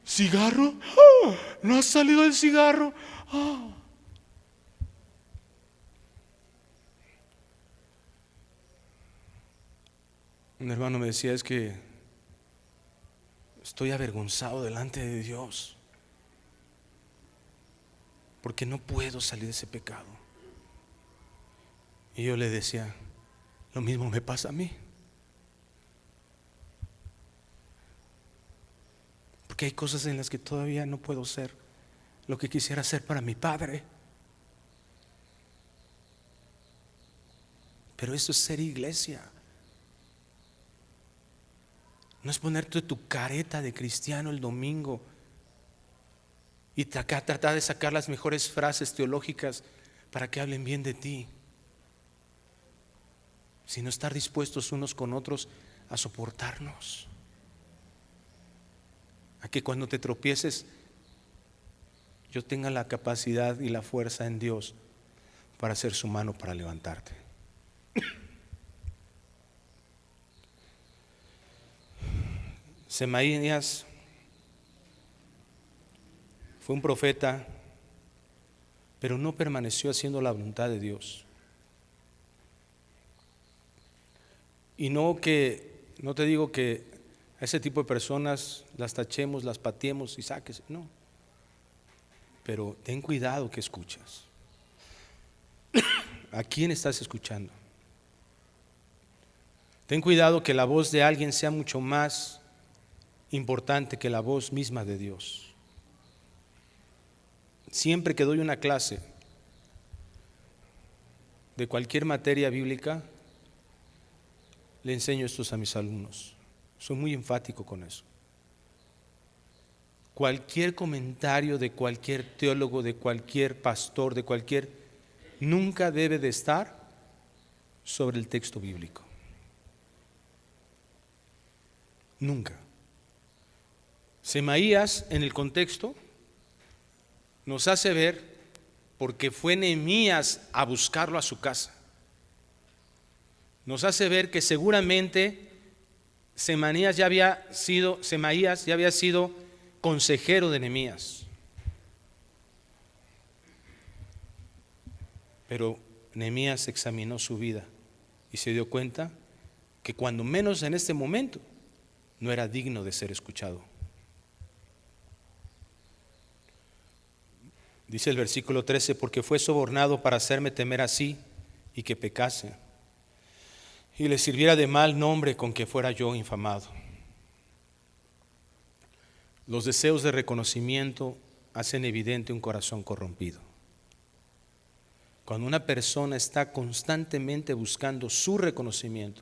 ¿Cigarro? ¿No has salido del cigarro? Un hermano me decía: es que estoy avergonzado delante de Dios porque no puedo salir de ese pecado. Y yo le decía: lo mismo me pasa a mí, porque hay cosas en las que todavía no puedo ser lo que quisiera ser para mi Padre. Pero eso es ser iglesia. No es ponerte tu careta de cristiano el domingo y tratar de sacar las mejores frases teológicas para que hablen bien de ti, sino estar dispuestos unos con otros a soportarnos, a que cuando te tropieces yo tenga la capacidad y la fuerza en Dios para ser su mano para levantarte. Semaías fue un profeta, pero no permaneció haciendo la voluntad de Dios. Y no que no te digo que a ese tipo de personas las tachemos, las pateemos y saques, no. Pero ten cuidado que escuchas. ¿A quién estás escuchando? Ten cuidado que la voz de alguien sea mucho más importante que la voz misma de Dios. Siempre que doy una clase de cualquier materia bíblica, le enseño esto a mis alumnos. Soy muy enfático con eso. Cualquier comentario de cualquier teólogo, de cualquier pastor, nunca debe de estar sobre el texto bíblico. Nunca. Semaías, en el contexto, nos hace ver, porque fue Nehemías a buscarlo a su casa, nos hace ver que seguramente Semaías ya había sido consejero de Nehemías. Pero Nehemías examinó su vida y se dio cuenta que cuando menos en este momento no era digno de ser escuchado. Dice el versículo 13, porque fue sobornado para hacerme temer así y que pecase, y le sirviera de mal nombre con que fuera yo infamado. Los deseos de reconocimiento hacen evidente un corazón corrompido. Cuando una persona está constantemente buscando su reconocimiento,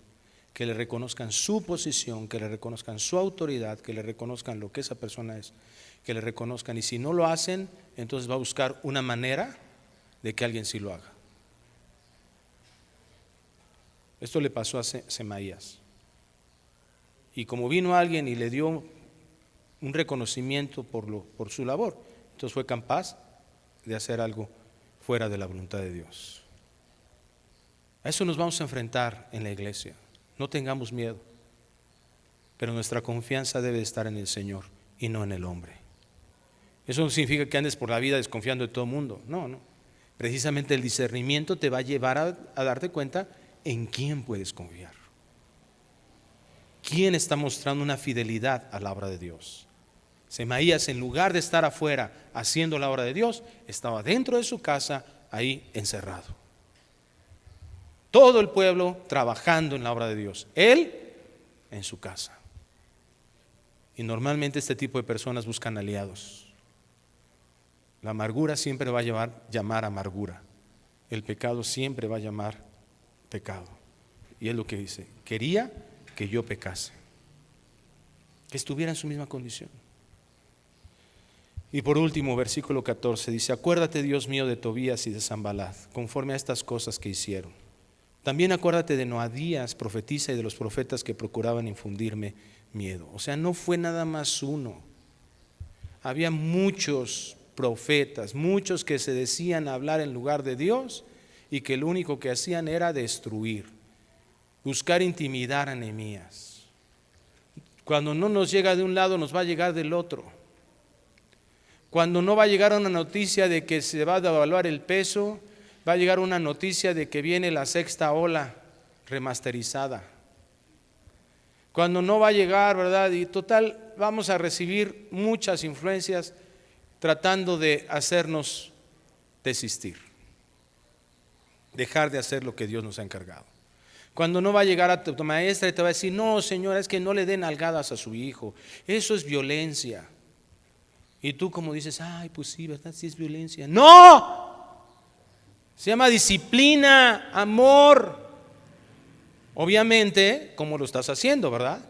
que le reconozcan su posición, que le reconozcan su autoridad, que le reconozcan lo que esa persona es, que le reconozcan, y si no lo hacen, entonces va a buscar una manera de que alguien sí lo haga. Esto le pasó a Semaías. Y como vino alguien y le dio un reconocimiento por su labor, entonces fue capaz de hacer algo fuera de la voluntad de Dios. A eso nos vamos a enfrentar en la iglesia. No tengamos miedo, pero nuestra confianza debe estar en el Señor y no en el hombre. Eso no significa que andes por la vida desconfiando de todo el mundo. No. Precisamente el discernimiento te va a llevar a darte cuenta en quién puedes confiar. ¿Quién está mostrando una fidelidad a la obra de Dios? Semaías, en lugar de estar afuera haciendo la obra de Dios, estaba dentro de su casa, ahí encerrado. Todo el pueblo trabajando en la obra de Dios. Él en su casa. Y normalmente este tipo de personas buscan aliados. La amargura siempre va a llamar amargura. El pecado siempre va a llamar pecado. Y es lo que dice: quería que yo pecase, que estuviera en su misma condición. Y por último, versículo 14 dice: acuérdate, Dios mío, de Tobías y de Sanballat, conforme a estas cosas que hicieron. También acuérdate de Noadías, profetisa, y de los profetas que procuraban infundirme miedo. O sea, no fue nada más uno. Había muchos profetas, muchos que se decían hablar en lugar de Dios y que lo único que hacían era destruir, buscar intimidar a Nehemías. Cuando no nos llega de un lado, nos va a llegar del otro. Cuando no va a llegar una noticia de que se va a devaluar el peso, va a llegar una noticia de que viene la sexta ola remasterizada. Cuando no va a llegar, ¿verdad? Y total, vamos a recibir muchas influencias tratando de hacernos desistir, dejar de hacer lo que Dios nos ha encargado. Cuando no va a llegar a tu maestra y te va a decir: no, señora, es que no le den nalgadas a su hijo, eso es violencia. Y tú como dices: ay, pues sí, ¿verdad? Sí es violencia. ¡No! Se llama disciplina, amor. Obviamente, ¿cómo lo estás haciendo, verdad?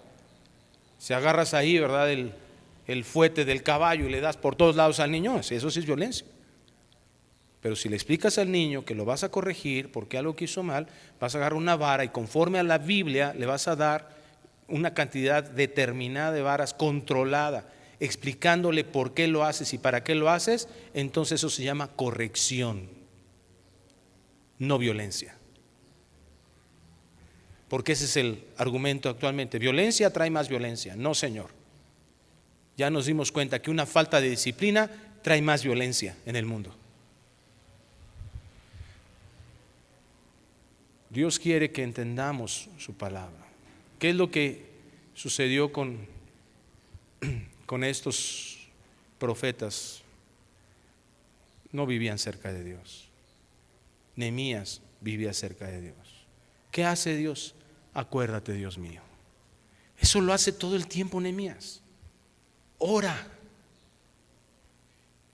Si agarras ahí, ¿verdad?, el fuete del caballo y le das por todos lados al niño, eso sí es violencia. Pero si le explicas al niño que lo vas a corregir porque algo que hizo mal, vas a agarrar una vara y conforme a la Biblia le vas a dar una cantidad determinada de varas controlada, explicándole por qué lo haces y para qué lo haces, entonces eso se llama corrección, no violencia. Porque ese es el argumento actualmente: violencia trae más violencia. No, señor. Ya nos dimos cuenta que una falta de disciplina trae más violencia en el mundo. Dios quiere que entendamos su palabra. ¿Qué es lo que sucedió con estos profetas. No vivían cerca de Dios. Nehemías vivía cerca de Dios. ¿Qué hace Dios? Acuérdate, Dios mío. Eso lo hace todo el tiempo Nehemías. Ora.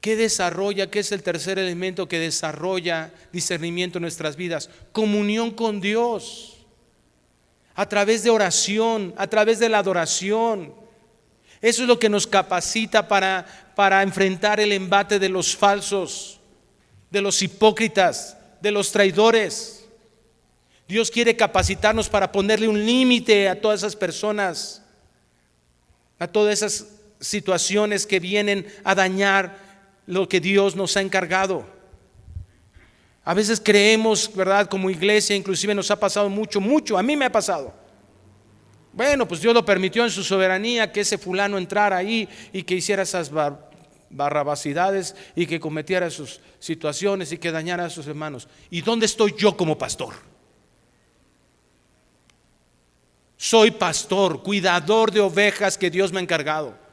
¿Qué desarrolla? ¿Qué es el tercer elemento que desarrolla discernimiento en nuestras vidas? Comunión con Dios. A través de oración, a través de la adoración. Eso es lo que nos capacita para enfrentar el embate de los falsos, de los hipócritas, de los traidores. Dios quiere capacitarnos para ponerle un límite a todas esas personas, a todas esas situaciones que vienen a dañar lo que Dios nos ha encargado. A veces creemos, ¿verdad? Como iglesia, inclusive nos ha pasado mucho, a mí me ha pasado. Bueno, pues Dios lo permitió en su soberanía que ese fulano entrara ahí y que hiciera esas barrabasidades y que cometiera sus situaciones y que dañara a sus hermanos. ¿Y dónde estoy yo como pastor? Soy pastor, cuidador de ovejas que Dios me ha encargado.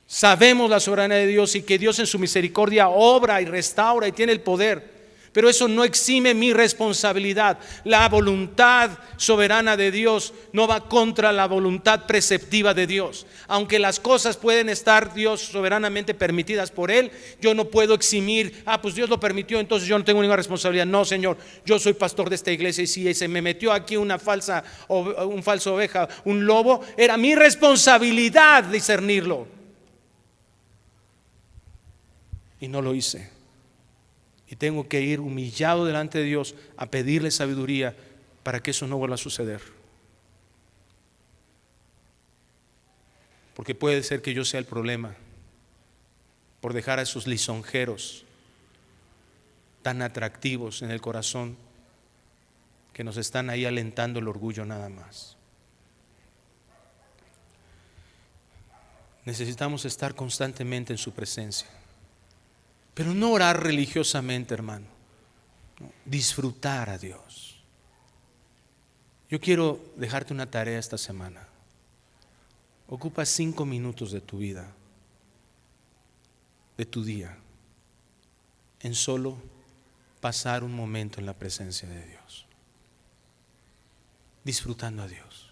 Sabemos la soberanía de Dios y que Dios en su misericordia obra y restaura y tiene el poder, pero eso no exime mi responsabilidad. La voluntad soberana de Dios no va contra la voluntad preceptiva de Dios. Aunque las cosas pueden estar Dios soberanamente permitidas por Él, yo no puedo eximir, pues Dios lo permitió, entonces yo no tengo ninguna responsabilidad. No, Señor, yo soy pastor de esta iglesia y si se me metió aquí un falso oveja, un lobo, era mi responsabilidad discernirlo. Y no lo hice. Y tengo que ir humillado delante de Dios a pedirle sabiduría para que eso no vuelva a suceder. Porque puede ser que yo sea el problema por dejar a esos lisonjeros tan atractivos en el corazón que nos están ahí alentando el orgullo nada más. Necesitamos estar constantemente en su presencia. Pero no orar religiosamente, hermano. No, disfrutar a Dios. Yo quiero dejarte una tarea esta semana. Ocupa 5 minutos de tu vida, de tu día, en solo pasar un momento en la presencia de Dios. Disfrutando a Dios.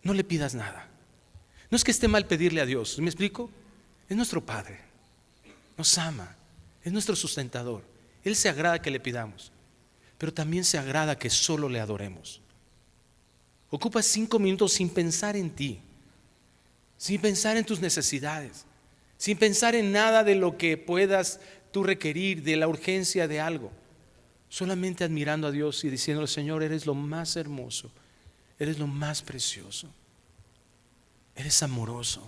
No le pidas nada. No es que esté mal pedirle a Dios, ¿me explico? Es nuestro Padre. Nos ama, es nuestro sustentador. Él se agrada que le pidamos, pero también se agrada que solo le adoremos. Ocupa 5 minutos sin pensar en ti, sin pensar en tus necesidades, sin pensar en nada de lo que puedas tú requerir, de la urgencia de algo. Solamente admirando a Dios y diciéndole: Señor, eres lo más hermoso, eres lo más precioso, eres amoroso.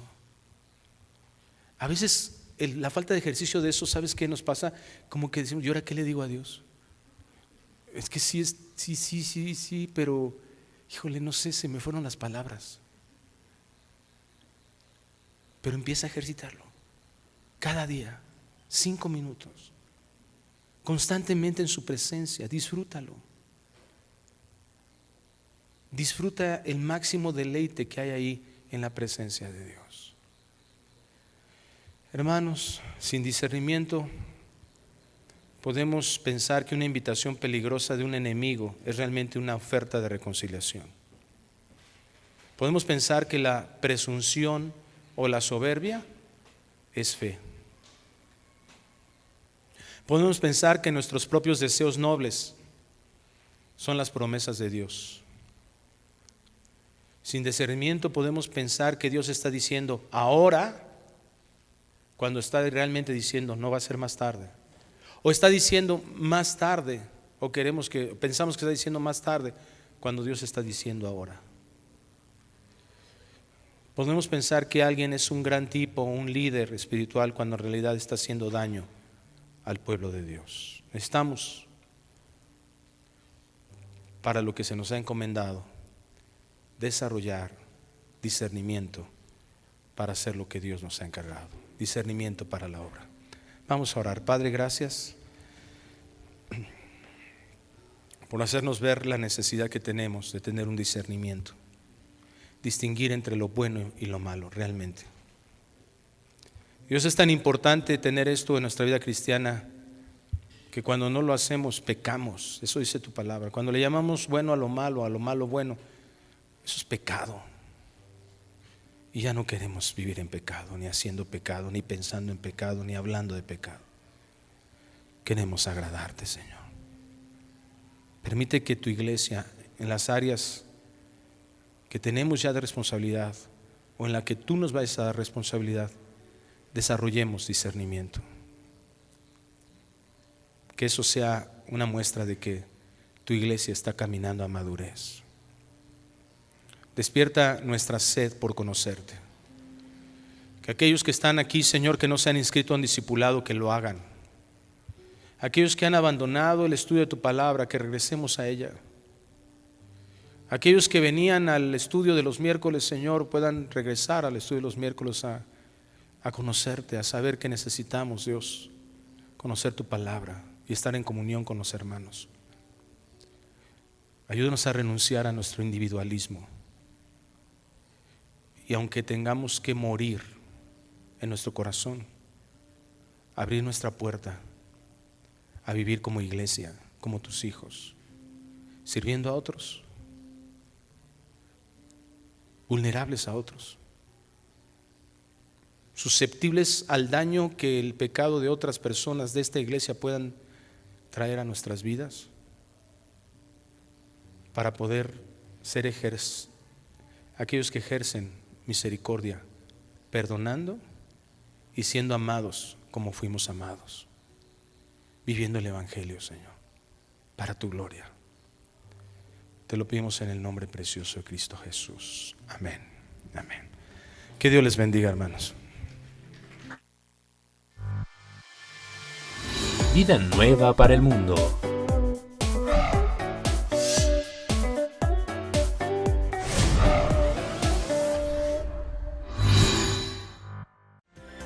A veces la falta de ejercicio de eso, ¿sabes qué nos pasa? Como que decimos: ¿y ahora qué le digo a Dios? Es que sí, pero híjole, no sé, se me fueron las palabras. Pero empieza a ejercitarlo cada día, 5 minutos, constantemente en su presencia. Disfrútalo. Disfruta el máximo deleite que hay ahí en la presencia de Dios. Hermanos, sin discernimiento podemos pensar que una invitación peligrosa de un enemigo es realmente una oferta de reconciliación. Podemos pensar que la presunción o la soberbia es fe. Podemos pensar que nuestros propios deseos nobles son las promesas de Dios. Sin discernimiento podemos pensar que Dios está diciendo ahora, cuando está realmente diciendo no va a ser más tarde. O está diciendo más tarde, o pensamos que está diciendo más tarde, cuando Dios está diciendo ahora. Podemos pensar que alguien es un gran tipo, un líder espiritual, cuando en realidad está haciendo daño al pueblo de Dios. Necesitamos, para lo que se nos ha encomendado, desarrollar discernimiento para hacer lo que Dios nos ha encargado. Discernimiento para la obra. Vamos a orar. Padre, gracias por hacernos ver la necesidad que tenemos de tener un discernimiento, distinguir entre lo bueno y lo malo realmente. Dios, es tan importante tener esto en nuestra vida cristiana que cuando no lo hacemos pecamos. Eso dice tu palabra. Cuando le llamamos bueno a lo malo bueno, eso es pecado. Y ya no queremos vivir en pecado, ni haciendo pecado, ni pensando en pecado, ni hablando de pecado. Queremos agradarte, Señor. Permite que tu iglesia, en las áreas que tenemos ya de responsabilidad, o en la que tú nos vayas a dar responsabilidad, desarrollemos discernimiento. Que eso sea una muestra de que tu iglesia está caminando a madurez. Despierta nuestra sed por conocerte. Que aquellos que están aquí, Señor, que no se han inscrito a un discipulado, que lo hagan. Aquellos que han abandonado el estudio de tu palabra, que regresemos a ella. Aquellos que venían al estudio de los miércoles, Señor, puedan regresar al estudio de los miércoles a conocerte, a saber que necesitamos, Dios, conocer tu palabra y estar en comunión con los hermanos. Ayúdanos a renunciar a nuestro individualismo. Y aunque tengamos que morir en nuestro corazón, abrir nuestra puerta a vivir como iglesia, como tus hijos, sirviendo a otros, vulnerables a otros, susceptibles al daño que el pecado de otras personas de esta iglesia puedan traer a nuestras vidas, para poder ser aquellos que ejercen misericordia, perdonando y siendo amados como fuimos amados, viviendo el Evangelio, Señor, para tu gloria. Te lo pedimos en el nombre precioso de Cristo Jesús. Amén. Amén. Que Dios les bendiga, hermanos. Vida nueva para el mundo.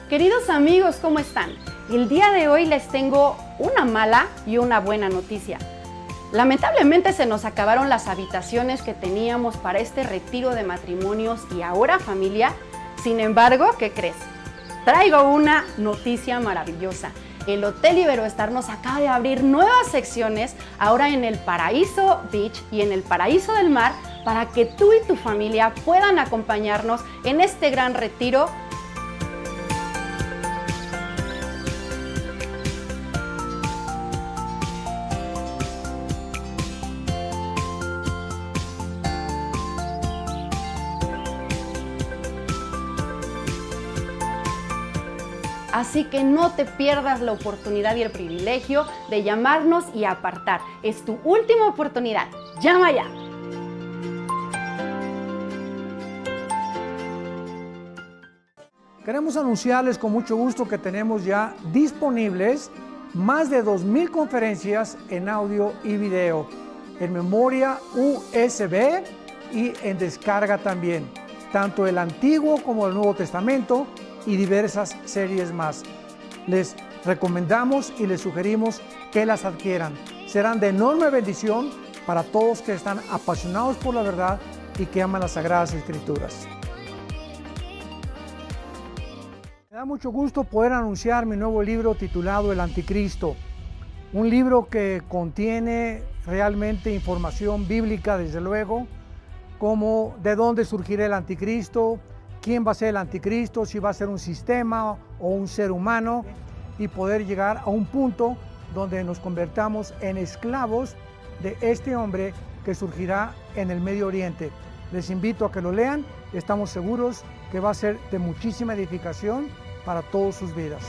Queridos amigos, ¿cómo están? El día de hoy les tengo una mala y una buena noticia. Lamentablemente se nos acabaron las habitaciones que teníamos para este retiro de matrimonios y ahora familia. Sin embargo, ¿qué crees? Traigo una noticia maravillosa. El Hotel Iberoestar nos acaba de abrir nuevas secciones ahora en el Paraíso Beach y en el Paraíso del Mar para que tú y tu familia puedan acompañarnos en este gran retiro. Así que no te pierdas la oportunidad y el privilegio de llamarnos y apartar. Es tu última oportunidad. ¡Llama ya! Queremos anunciarles con mucho gusto que tenemos ya disponibles más de 2,000 conferencias en audio y video, en memoria USB y en descarga también, tanto el Antiguo como el Nuevo Testamento y diversas series más. Les recomendamos y les sugerimos que las adquieran. Serán de enorme bendición para todos que están apasionados por la verdad y que aman las Sagradas Escrituras. Me da mucho gusto poder anunciar mi nuevo libro titulado El Anticristo, un libro que contiene realmente información bíblica, desde luego, como de dónde surgirá el anticristo, quién va a ser el anticristo, si va a ser un sistema o un ser humano, y poder llegar a un punto donde nos convertamos en esclavos de este hombre que surgirá en el Medio Oriente. Les invito a que lo lean, estamos seguros que va a ser de muchísima edificación para todas sus vidas.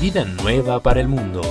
Vida nueva para el mundo.